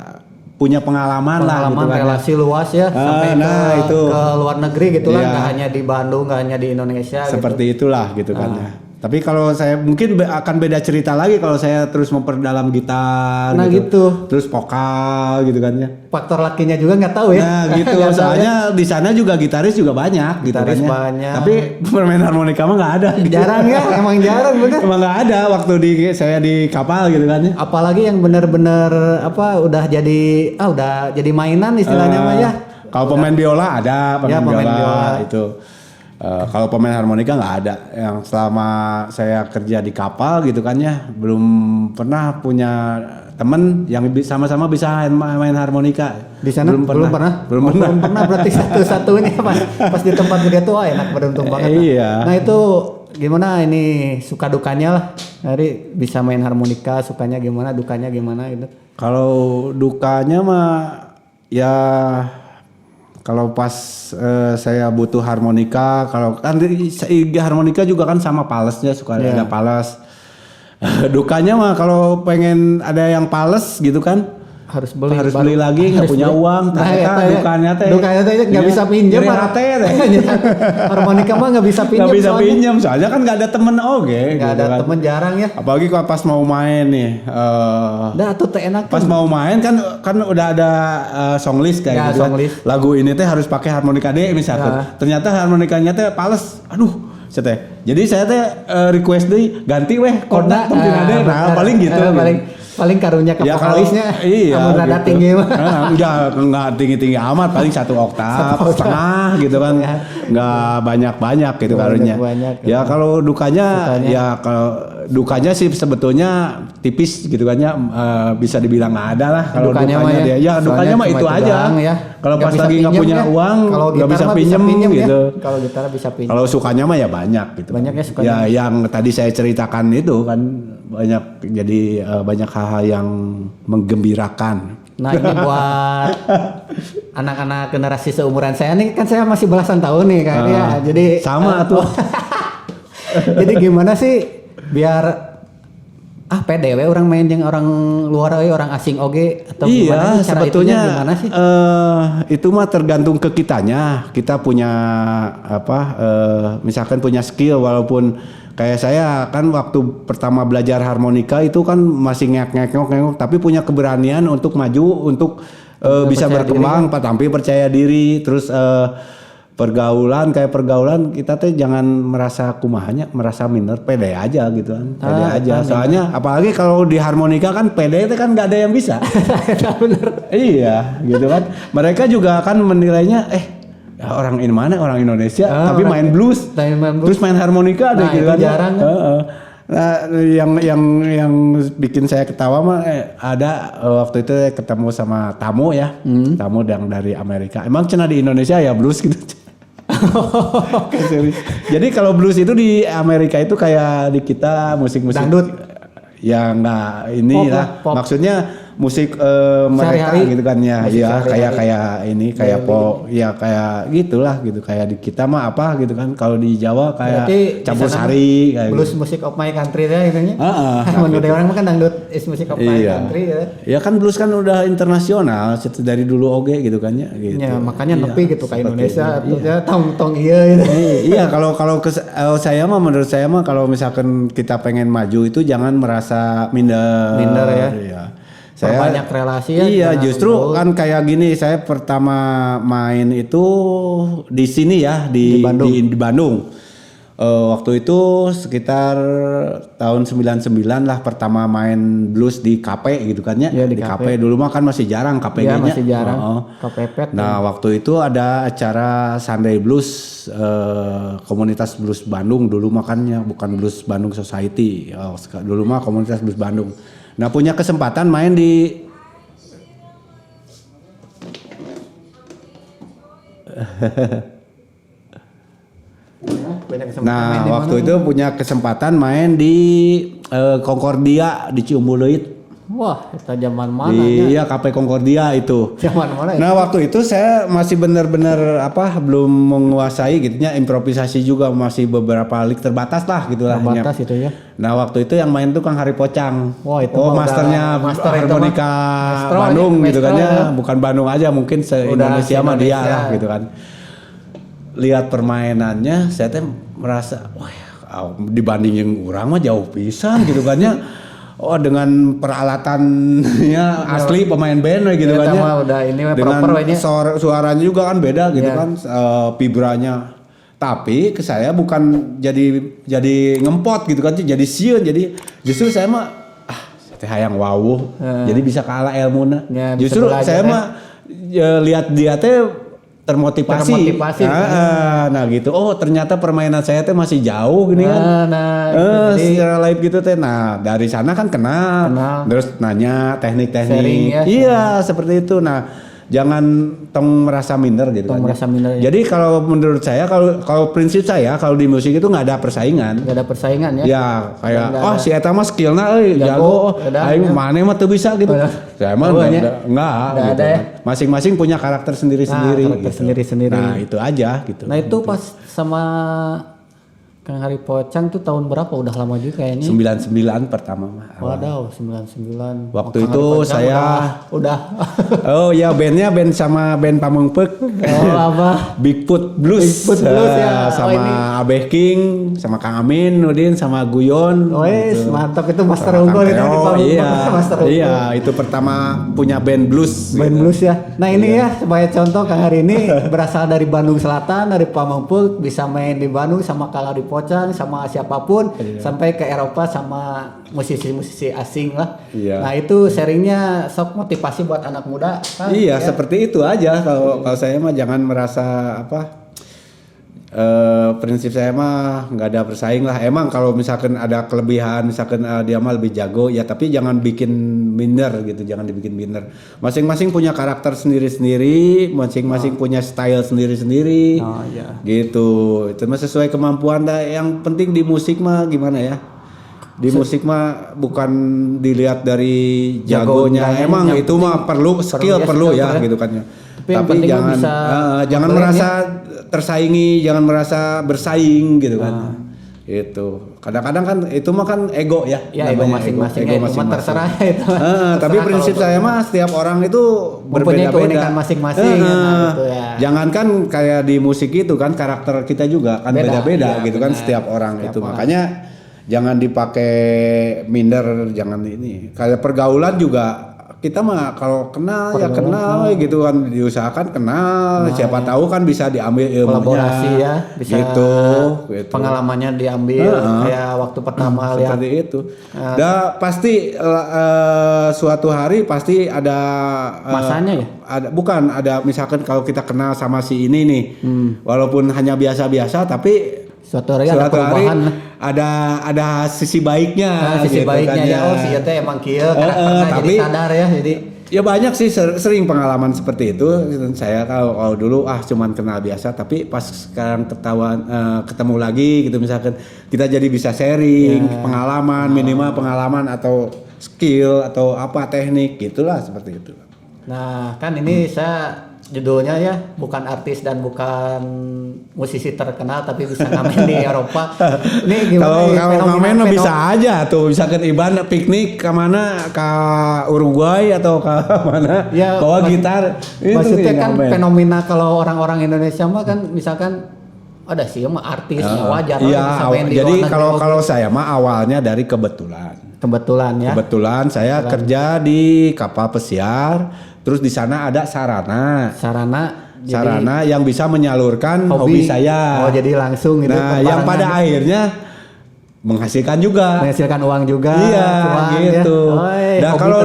punya pengalaman lah gitu kan. Relasi luas ya sampai itu ke luar negeri gitu lah, Iya. nggak hanya di Bandung, nggak hanya di Indonesia Seperti itulah gitu kan ya. Tapi kalau saya mungkin akan beda cerita lagi kalau saya terus memperdalam gitar Nah, gitu. terus vokal gitu kan ya. Faktor lakinya juga nggak tahu ya. Nah gitu Nggak tahu soalnya di sana juga gitaris juga banyak Gitaris gitu kan ya. banyak. Tapi bermain harmonika mah nggak ada gitu. Jarang ya, emang jarang bener. Emang nggak ada waktu saya di kapal gitu kan ya. Apalagi yang bener-bener udah jadi mainan istilahnya mah ya. Kalau pemain biola ada Ya, pemain biola. itu. Kalau pemain harmonika nggak ada. Yang selama saya kerja di kapal gitu kan ya, belum pernah punya temen yang sama-sama bisa main harmonika. Di sana belum pernah. Belum pernah. Berarti satu-satunya pas di tempat kerja tuh enak, beruntung banget. Iya. Nah itu gimana ini suka dukanya lah. Hari bisa main harmonika, sukanya gimana, dukanya gimana gitu. Kalau dukanya mah ya kalau pas saya butuh harmonika, kalau kan harmonika juga kan sama palesnya suka ada pales. Dukanya mah kalau pengen ada yang pales gitu kan harus beli lagi, nggak punya uang. Dukanya teh nggak bisa pinjam. Harmonika mah nggak bisa pinjam. Nggak bisa pinjam soalnya kan nggak ada temen oge. Nggak ada temen, jarang ya. Apalagi kalau pas mau main nih. Dah tuh teh enak. Pas mau main kan udah ada songlist kayak Ya, gitu kan. songlist. Lagu ini teh harus pakai harmonika D misalkan. Ternyata harmonikanya teh pales. Aduh, jadi saya teh request deh ganti weh chordna tong tina D. Nah, paling gitu. Paling karunya ke Ya, vokalisnya. iya, Kamu rada gitu. tinggi mah. Enggak tinggi-tinggi amat, paling 1 oktav setengah gitu kan. Enggak banyak-banyak gitu karunya. Banyak. Ya kalau dukanya ya kalau dukanya sih sebetulnya tipis gitu kan ya, bisa dibilang nggak ada lah kalau Dukanya mah dia. Ya dukanya mah itu aja. Ya. Kalau pas lagi nggak punya uang nggak bisa pinjem gitu. Kalau gitar bisa pinjem. Kalau sukanya mah ya banyak gitu. Banyak ya sukanya. Ya yang tadi saya ceritakan itu kan banyak, jadi banyak hal-hal yang menggembirakan. Nah ini buat anak-anak generasi seumuran saya nih, kan saya masih belasan tahun nih kan ya. Jadi sama tuh. Jadi gimana sih biar pede we orang main yang orang luar orang asing oge atau gimana Iya, cara sebetulnya itunya gimana sih? Itu mah tergantung ke kitanya. Kita punya misalkan punya skill, walaupun kayak saya kan waktu pertama belajar harmonika itu kan masih ngek-ngek, tapi punya keberanian untuk maju, untuk bisa berkembang, tampil percaya diri, terus pergaulan kita teh jangan merasa kumahanya, merasa minder, pede aja gitu kan, pede aja. Soalnya apalagi kalau di harmonika kan pede itu kan nggak ada yang bisa. Bener. Iya, gitu kan. Mereka juga akan menilainya ya orang ini mana, orang Indonesia tapi main blues, terus main harmonika ada gitu kan. Jarang. Nah, yang bikin saya ketawa mah ada waktu itu ketemu sama tamu ya, tamu yang dari Amerika. Emang cenah di Indonesia ya blues gitu. Jadi kalau blues itu di Amerika itu kayak di kita musik-musik dangdut. Ya enggak ini Pop lah. pop. Maksudnya musik mereka Sehari-hari. gitu kan ya. Musik Iya, sehari-hari. kayak ini kayak pop ya kayak gitulah gitu. Kayak di kita mah apa gitu kan. Kalau di Jawa kayak Berarti campur di sana sari kayak blues gitu. music of my country ya itunya. Heeh, Menurut orang mah kan dangdut is music of my Iya. country ya. Ya kan blues kan udah internasional dari dulu oge gitu kan ya gitu. Ya, makanya Iya, nepi gitu ke seperti Indonesia itu. tuh ya tong iya gitu. Iya, kalau saya mah menurut saya mah kalau misalkan kita pengen maju itu jangan merasa minder. Minder ya. Iya. Perbanyak relasi ya. Iya, jangan justru unggul. kan kayak gini, saya pertama main itu di sini ya di Bandung. Di Bandung. Waktu itu sekitar tahun 99 lah pertama main blues di kafe gitu kan ya. Iya, di di kafe. kafe dulu mah kan masih jarang Iya, KPG-nya. masih jarang. Heeh. Kepepet. Nah, waktu itu ada acara Sunday Blues komunitas blues Bandung dulu makannya bukan Blues Bandung Society. Dulu mah komunitas blues Bandung. Nah, punya kesempatan main di Banyak kesempatan main Nah, di waktu mana? itu punya kesempatan main di Concordia di Ciumbuleuit. Wah, kita zaman mana Di ya? ya Cafe Concordia itu. Zaman mana ya? Nah, waktu itu saya masih benar-benar belum menguasai gitunya improvisasi juga masih beberapa lick terbatas lah gitu lah. Terbatas itu ya. Nah, waktu itu yang main tuh Kang Hari Pocang. Wah, itu mah udah masternya master itu harmonika mah. Maestro Bandung aja, gitu kan maestro ya. ya. Bukan Bandung aja mungkin se-Indonesia mah dia se-Indonesia. lah gitu kan. Lihat permainannya saya teh merasa wah dibandingin orang mah jauh pisan gitu kan ya. Oh dengan peralatannya asli pemain band gitu kan Ternyata ya. mah udah ini mah Dengan proper we nya. suaranya juga kan beda gitu Iya. kan vibranya. Tapi ke saya bukan jadi ngempot gitu kan jadi sieun jadi justru saya mah teh hayang wawuh. Jadi bisa kalah ilmuna. Ya, bisa justru belajar, saya ya. mah lihat dia teh termotivasi. Nah gitu. Oh, ternyata permainan saya teh masih jauh gini kan. Jadi Secara live gitu teh. Nah, dari sana kan kenal. Terus nanya Sharing teknik-teknik. ya. Iya, seperti itu. Nah, jangan tong merasa minder gitu Tong kan. merasa minder, ya. Jadi kalau menurut saya kalau prinsip saya kalau di musik itu nggak ada persaingan. nggak ada persaingan ya. Ya kayak Nggak oh ada. si eta mah skillna euy Jago, jago. udah, Aing ya. mana mah teu bisa gitu. Udah. Saya mah Oh, ya. enggak Nggak gitu ada ya. kan. Masing-masing punya karakter sendiri-sendiri Nah, karakter gitu. sendiri-sendiri. Nah, itu aja gitu. Nah itu pas sama Kang Hari Pocang tuh tahun berapa? Udah lama juga kayaknya. 99 pertama mah. Waduh, 99. Waktu Kang itu Hari Pocang saya- udah Oh ya bandnya band sama band Pamengpeuk. oh apa? Bigfoot Blues. Bigfoot Blues, ya. Sama Oh, ini. Abeh King, sama Kang Amin, Nudin, sama Guyon. Wes, mantap itu Master Sama Unggul Kang itu di Teo, Pamengpeuk. iya, Master Unggul. iya, itu pertama punya band blues. Band gitu. blues ya. Nah ini Iya. ya sebagai contoh Kang Hari ini berasal dari Bandung Selatan, dari Pamengpeuk, bisa main di Bandung sama Kang Hari Pocang, sama siapapun, Iya. sampai ke Eropa sama musisi-musisi asing lah. Iya. Nah itu sharingnya sok motivasi buat anak muda. Kan? Iya, Ya. seperti itu aja. Kalau saya mah jangan merasa prinsip saya mah nggak ada bersaing lah. Emang kalau misalkan ada kelebihan, misalkan dia mah lebih jago, ya tapi jangan bikin minder gitu, jangan dibikin minder. Masing-masing punya karakter sendiri-sendiri, masing-masing punya style sendiri-sendiri. Oh iya. Gitu. Itu mah sesuai kemampuan dah. Yang penting di musik mah gimana ya? Di musik mah bukan dilihat dari jagonya. Jagonya, Emang yang itu mah perlu skill ya, perlu skill ya perlu ya. gitu kan ya. Tapi yang Tapi penting mah jangan bisa jangan ngeblend merasa tersaingi, jangan merasa bersaing gitu kan. Ah. Itu. Kadang-kadang kan itu mah kan ego ya. Ya ego namanya masing-masing ego ya, cuma masing-masing. terserah itu. Tapi Terserah prinsip kalau saya mah setiap orang itu mempunyai berbeda-beda. keunikan masing-masing, ya, gitu ya. Jangankan kayak di musik itu kan karakter kita juga kan Beda, beda-beda iya, gitu kan benar. setiap orang Setiap itu. orang. Makanya jangan dipakai minder, jangan ini. Kayak pergaulan juga kita mah kalau kenal ya kenal gitu kan diusahakan kenal. Siapa tahu kan bisa diambil ilmunya. kolaborasi ya, bisa gitu. pengalamannya diambil kayak waktu pertama lihat. Seperti itu. Pasti suatu hari pasti ada Masanya ya? Ada bukan ada misalkan kalau kita kenal sama si ini nih. Walaupun hanya biasa-biasa tapi Suatu hari ada suatu hari perubahan. ada sisi baiknya. Sisi gitu baiknya kan ya, oh si teh emang kieu karakternya jadi tapi- sadar ya, jadi Ya banyak sih sering pengalaman seperti itu. Saya kalau dulu cuman kenal biasa, tapi pas sekarang ketemu lagi gitu misalkan kita jadi bisa sharing pengalaman minimal pengalaman atau skill atau apa teknik gitulah seperti itu. Nah, kan ini saya judulnya ya bukan artis dan bukan musisi terkenal tapi bisa ngamen di Eropa. Ini Kalau gimana ngamen mah bisa aja tuh, misalkan Iban piknik ke mana, ke Uruguay atau ke mana, ya, bawa gitar. Itu maksudnya sih kan ngamen. fenomena kalau orang-orang Indonesia mah kan misalkan ada sih mah artisnya wajar lah Iya, bisa main di jadi luar negeri. kalau saya mah awalnya dari kebetulan. Kebetulan ya. Kebetulan saya kerja di kapal pesiar, terus di sana ada sarana Sarana yang bisa menyalurkan hobi saya. Oh, jadi langsung gitu. Nah, yang pada akhirnya menghasilkan juga. menghasilkan uang juga. Iya, cuan, gitu. Ya. Nah, kalau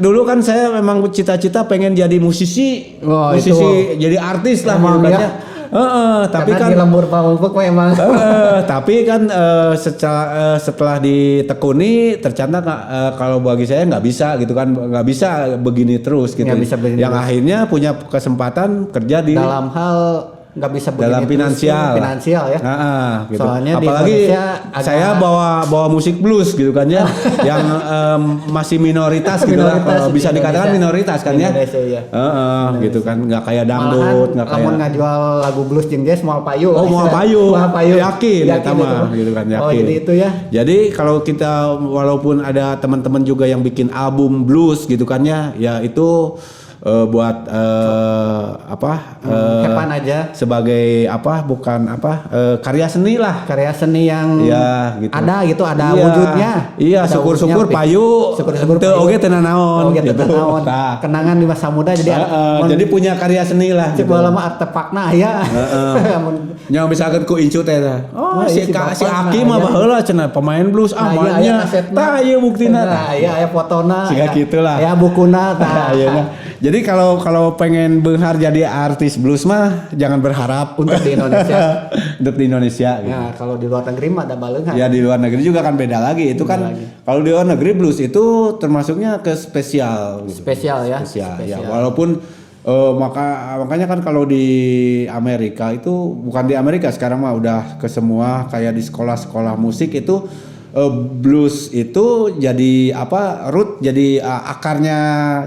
dulu kan saya memang cita-cita pengen jadi musisi, Oh, jadi artis lah emang gitu kan ya. ya. Tapi karena kan di lembur pamuk memang. tapi kan setelah ditekuni ternyata kalau bagi saya nggak bisa gitu kan, nggak bisa begini terus gitu. Nggak bisa begini yang terus. akhirnya punya kesempatan kerja di dalam hal nggak bisa begini dalam terus, finansial ya. gitu. Soalnya di apalagi Indonesia saya agak- bawa musik blues gitu kan ya, yang masih minoritas gitu lah, Minoritas kalau bisa di dikatakan Indonesia. minoritas kan Di ya. Indonesia, iya. Gitu kan, nggak kayak Malahan dangdut, nggak kayak lamun ngajual lagu blues jeung jazz moal payu. Moal payu. Moal payu. Yakin ya, mah, gitu kan, Oh, yakin. jadi itu ya. Jadi kalau kita walaupun ada teman-teman juga yang bikin album blues gitu kan ya itu buat Hepan aja. sebagai karya seni lah. Karya seni yang Iya, gitu. ada Iya. wujudnya. Iya, Ada syukur-syukur wujudnya. payu. Syukur-syukur Teu oge teu nanaon. Oge teu gitu. nanaon. Tah. Kenangan di masa muda jadi Jadi punya karya seni lah. cek baheula mah artefakna aya. Mun Yang misalkan ku incu teh tah. Oh, si iya, si Aki Bapak mah nah, baheula cenah pemain blues Nah, iya, aya amanya. kasetna. Tah ieu buktina. Nah, aya fotona. Siga kitu lah. Aya bukuna tah. Ayeuna. Jadi kalau pengen beunghar jadi artis blues mah jangan berharap Untuk di Indonesia. untuk di Indonesia gitu. Nah, kalau di luar negeri mah ada baleungan. Ya di luar negeri juga kan beda lagi. Itu kan kalau di luar negeri blues itu termasuknya ke spesial gitu. Spesial ya. Spesial. Ya, walaupun makanya kan kalau di Amerika itu bukan di Amerika sekarang mah udah ke semua kayak di sekolah-sekolah musik itu blues itu jadi root jadi akarnya.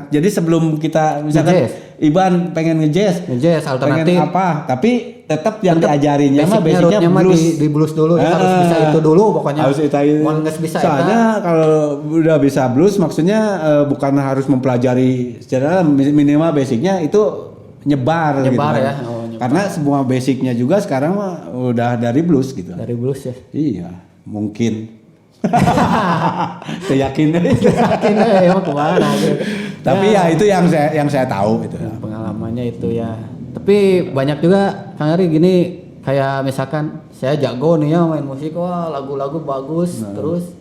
Jadi sebelum kita misalkan Nge-jazz. Iban pengen ngejazz, Ngejazz alternatif. pengen tapi tetap yang diajarinya mah basicnya basicnya rootnya mah blues. di blues dulu ya, harus bisa itu dulu pokoknya. Harus itu. Mun geus bisa Soalnya kalau udah bisa blues maksudnya bukan harus mempelajari secara minimal basicnya itu nyebar gitu Nyebar kan. ya. Oh, nyebar. Karena semua basicnya juga sekarang mah udah dari blues gitu. dari blues ya. Iya, mungkin. Yakin. Yakin ya kemana gitu. Tapi ya itu yang saya tahu itu. Pengalamannya itu ya. Tapi banyak juga Kang Ari gini kayak misalkan saya jago nih ya main musik, wah lagu-lagu bagus, terus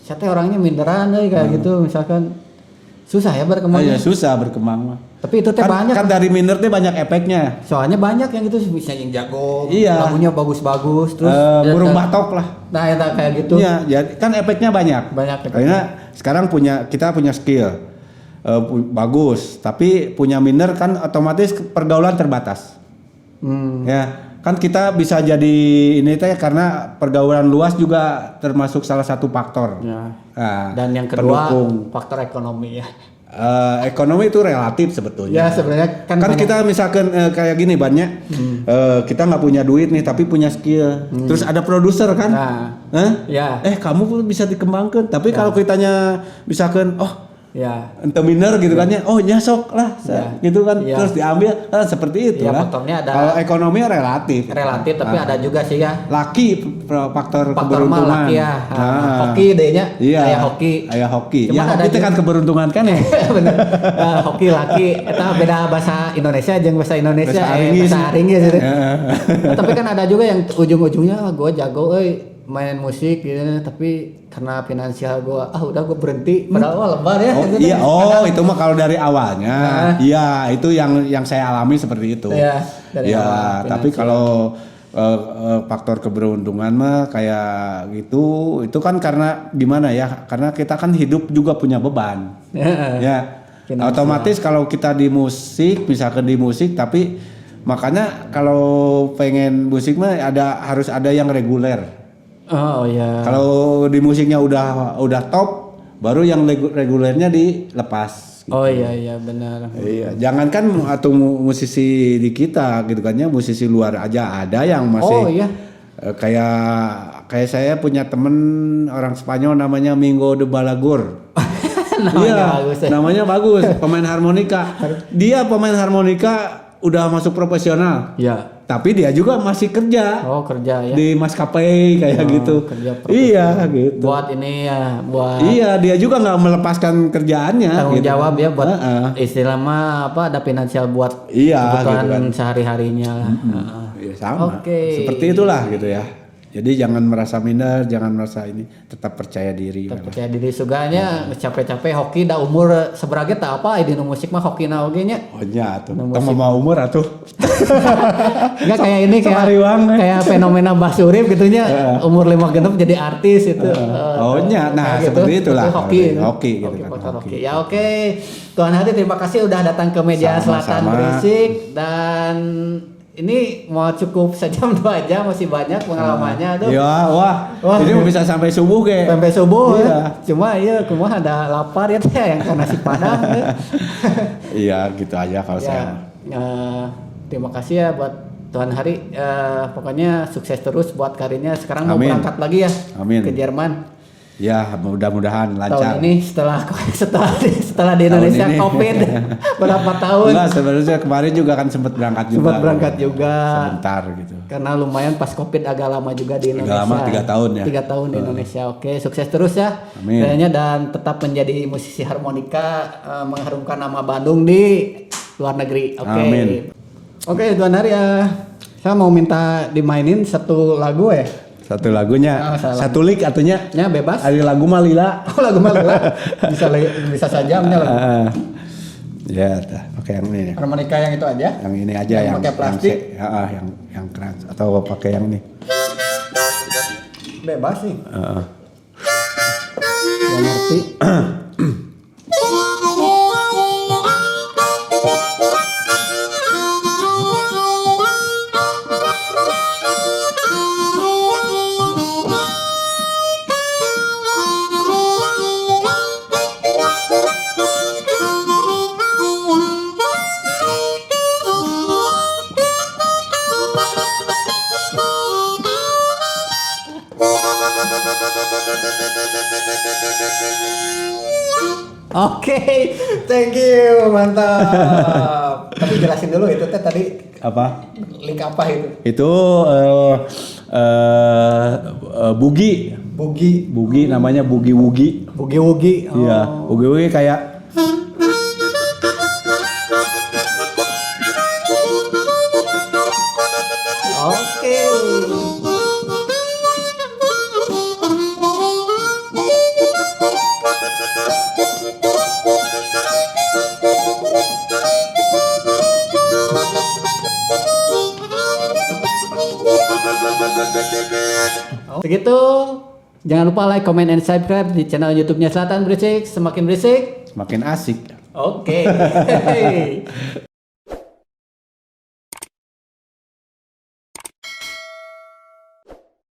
saya teh orangnya minderan kayak gitu misalkan susah ya berkembangnya. Ya susah berkembang mah. Tapi itu teh banyak. Kan dari minder teh banyak efeknya. Soalnya banyak yang itu bisa yang jago, Iya. lagunya bagus-bagus, terus burung batok lah. Nah, ya, kayak gitu. Iya, jadi kan efeknya banyak. Banyak efeknya. Karena sekarang kita punya skill bagus, tapi punya minder kan otomatis pergaulan terbatas. Ya, kan kita bisa jadi ini teh karena pergaulan luas juga termasuk salah satu faktor. Ya. Nah, Dan yang kedua pendukung. faktor ekonomi ya. Ekonomi itu relatif sebetulnya. Ya sebenarnya kan banyak- kita misalkan kayak gini banyak, kita nggak punya duit nih tapi punya skill, terus ada produser kan, Nah, ya. kamu pun bisa dikembangkan. Tapi kalau kitanya misalkan, Ya. ente minder gitu kan ya, nyasok lah, gitu kan, Ya. terus diambil, seperti itu Ya, lah. faktornya ada- Kalau ekonomi relatif, Tapi ada juga sih ya. laki faktor Faktor mah keberuntungan. laki ya. Hoki dehnya. Iya. Kayak hoki. Kayak hoki. Cuman Ya ada hoki teh juga- kan keberuntungan kan ya. Bener. Hoki laki eta beda bahasa Indonesia jeung bahasa Indonesia Bahasa Aringgis. bahasa Aringgis gitu. Heeh. Tapi kan ada juga yang ujung-ujungnya gue jago main musik gitu, tapi karena finansial gue udah gue berhenti padahal lebar ya. Oh gitu. iya, itu mah kalau dari awalnya, iya itu yang saya alami seperti itu. Iya, dari Ya, awal, tapi finansial. kalau faktor keberuntungan mah kayak gitu, itu kan karena gimana ya? Karena kita kan hidup juga punya beban. Ya, Finansial. otomatis kalau kita di musik, misalkan di musik, tapi makanya kalau pengen musik mah harus ada yang reguler. Oh iya. Kalau di musiknya udah top, baru yang regulernya dilepas. Oh iya benar. Iya, jangankan atau musisi di kita gitu kan ya, musisi luar aja ada yang masih Oh iya. kayak saya punya temen orang Spanyol namanya Mingo de Balaguer. Namanya bagus ya. Namanya bagus, pemain harmonika. Dia pemain harmonika udah masuk profesional. Ya. Tapi dia juga masih kerja Oh kerja ya. di maskapai kayak gitu. Kerja Iya gitu. Buat ini ya, buat Iya, dia juga nggak melepaskan kerjaannya. tanggung gitu. jawab ya buat istilah mah apa ada finansial buat Iya, kebutuhan gitu kan. sehari-harinya lah. Iya sama. Oke. Seperti itulah gitu ya. Jadi jangan merasa minder, jangan merasa ini, tetap percaya diri. Percaya diri suganya capek-capek hoki da umur seberage tak apa di musik mah hoki na oge nya. Oh nya tuh. Tong mau umur atuh. Enggak kayak ini kayak fenomena Mbah Surip gitu nya umur 5 genep jadi artis itu. Oh nya. Nah, kayak seperti itulah. Hoki. Hoki gitu kan. Faktor Hoki. hoki. Ya oke. Tuan Hadi terima kasih udah datang ke meja Selatan Sama-sama. Berisik dan ini mau cukup sejam 2 jam masih banyak pengalamannya tuh. Ya, wah. Ini bisa sampai subuh ge. Sampai subuh Iya. ya. Cuma ya kumaha ada lapar ya teh yang ke nasi padang. Ya. Iya, gitu aja kalau saya. Terima kasih ya buat Tuan Hari. Pokoknya sukses terus buat karirnya. Sekarang mau Amin. berangkat lagi ya Amin. ke Jerman. Ya, mudah-mudahan lancar. Tahun ini setelah di Indonesia ini. COVID berapa tahun? Enggak, sebenarnya kemarin juga kan sempat berangkat juga. Sempat berangkat juga. Sebentar gitu. Karena lumayan pas COVID agak lama juga di Indonesia. Agak lama, 3 tahun ya. 3 tahun di Indonesia. Oke, sukses terus ya. Amin. Kayaknya dan tetap menjadi musisi harmonika mengharumkan nama Bandung di luar negeri. Oke. Amin. Oke, Tuan Hari ya. Saya mau minta dimainin satu lagu ya. Satu lagunya, satu lick atunya. Ya bebas. Ada lagu mah lila. Oh, lagu mana? bisa saja lagu. Ya, pakai yang ini. Harmonika yang itu aja. Yang ini aja Yang pakai plastik? yang keras atau pakai yang ini. Bebas sih. Gak ngerti. Oke, thank you, mantap. Tapi jelasin dulu itu teh tadi Apa? link apa itu? Itu bugi. Bugi namanya bugi wugi. Bugi wugi. Iya, bugi wugi kayak Oke. Segitu. Jangan lupa like, comment, and subscribe di channel YouTube-nya Selatan Berisik. Semakin berisik. makin asik. Oke.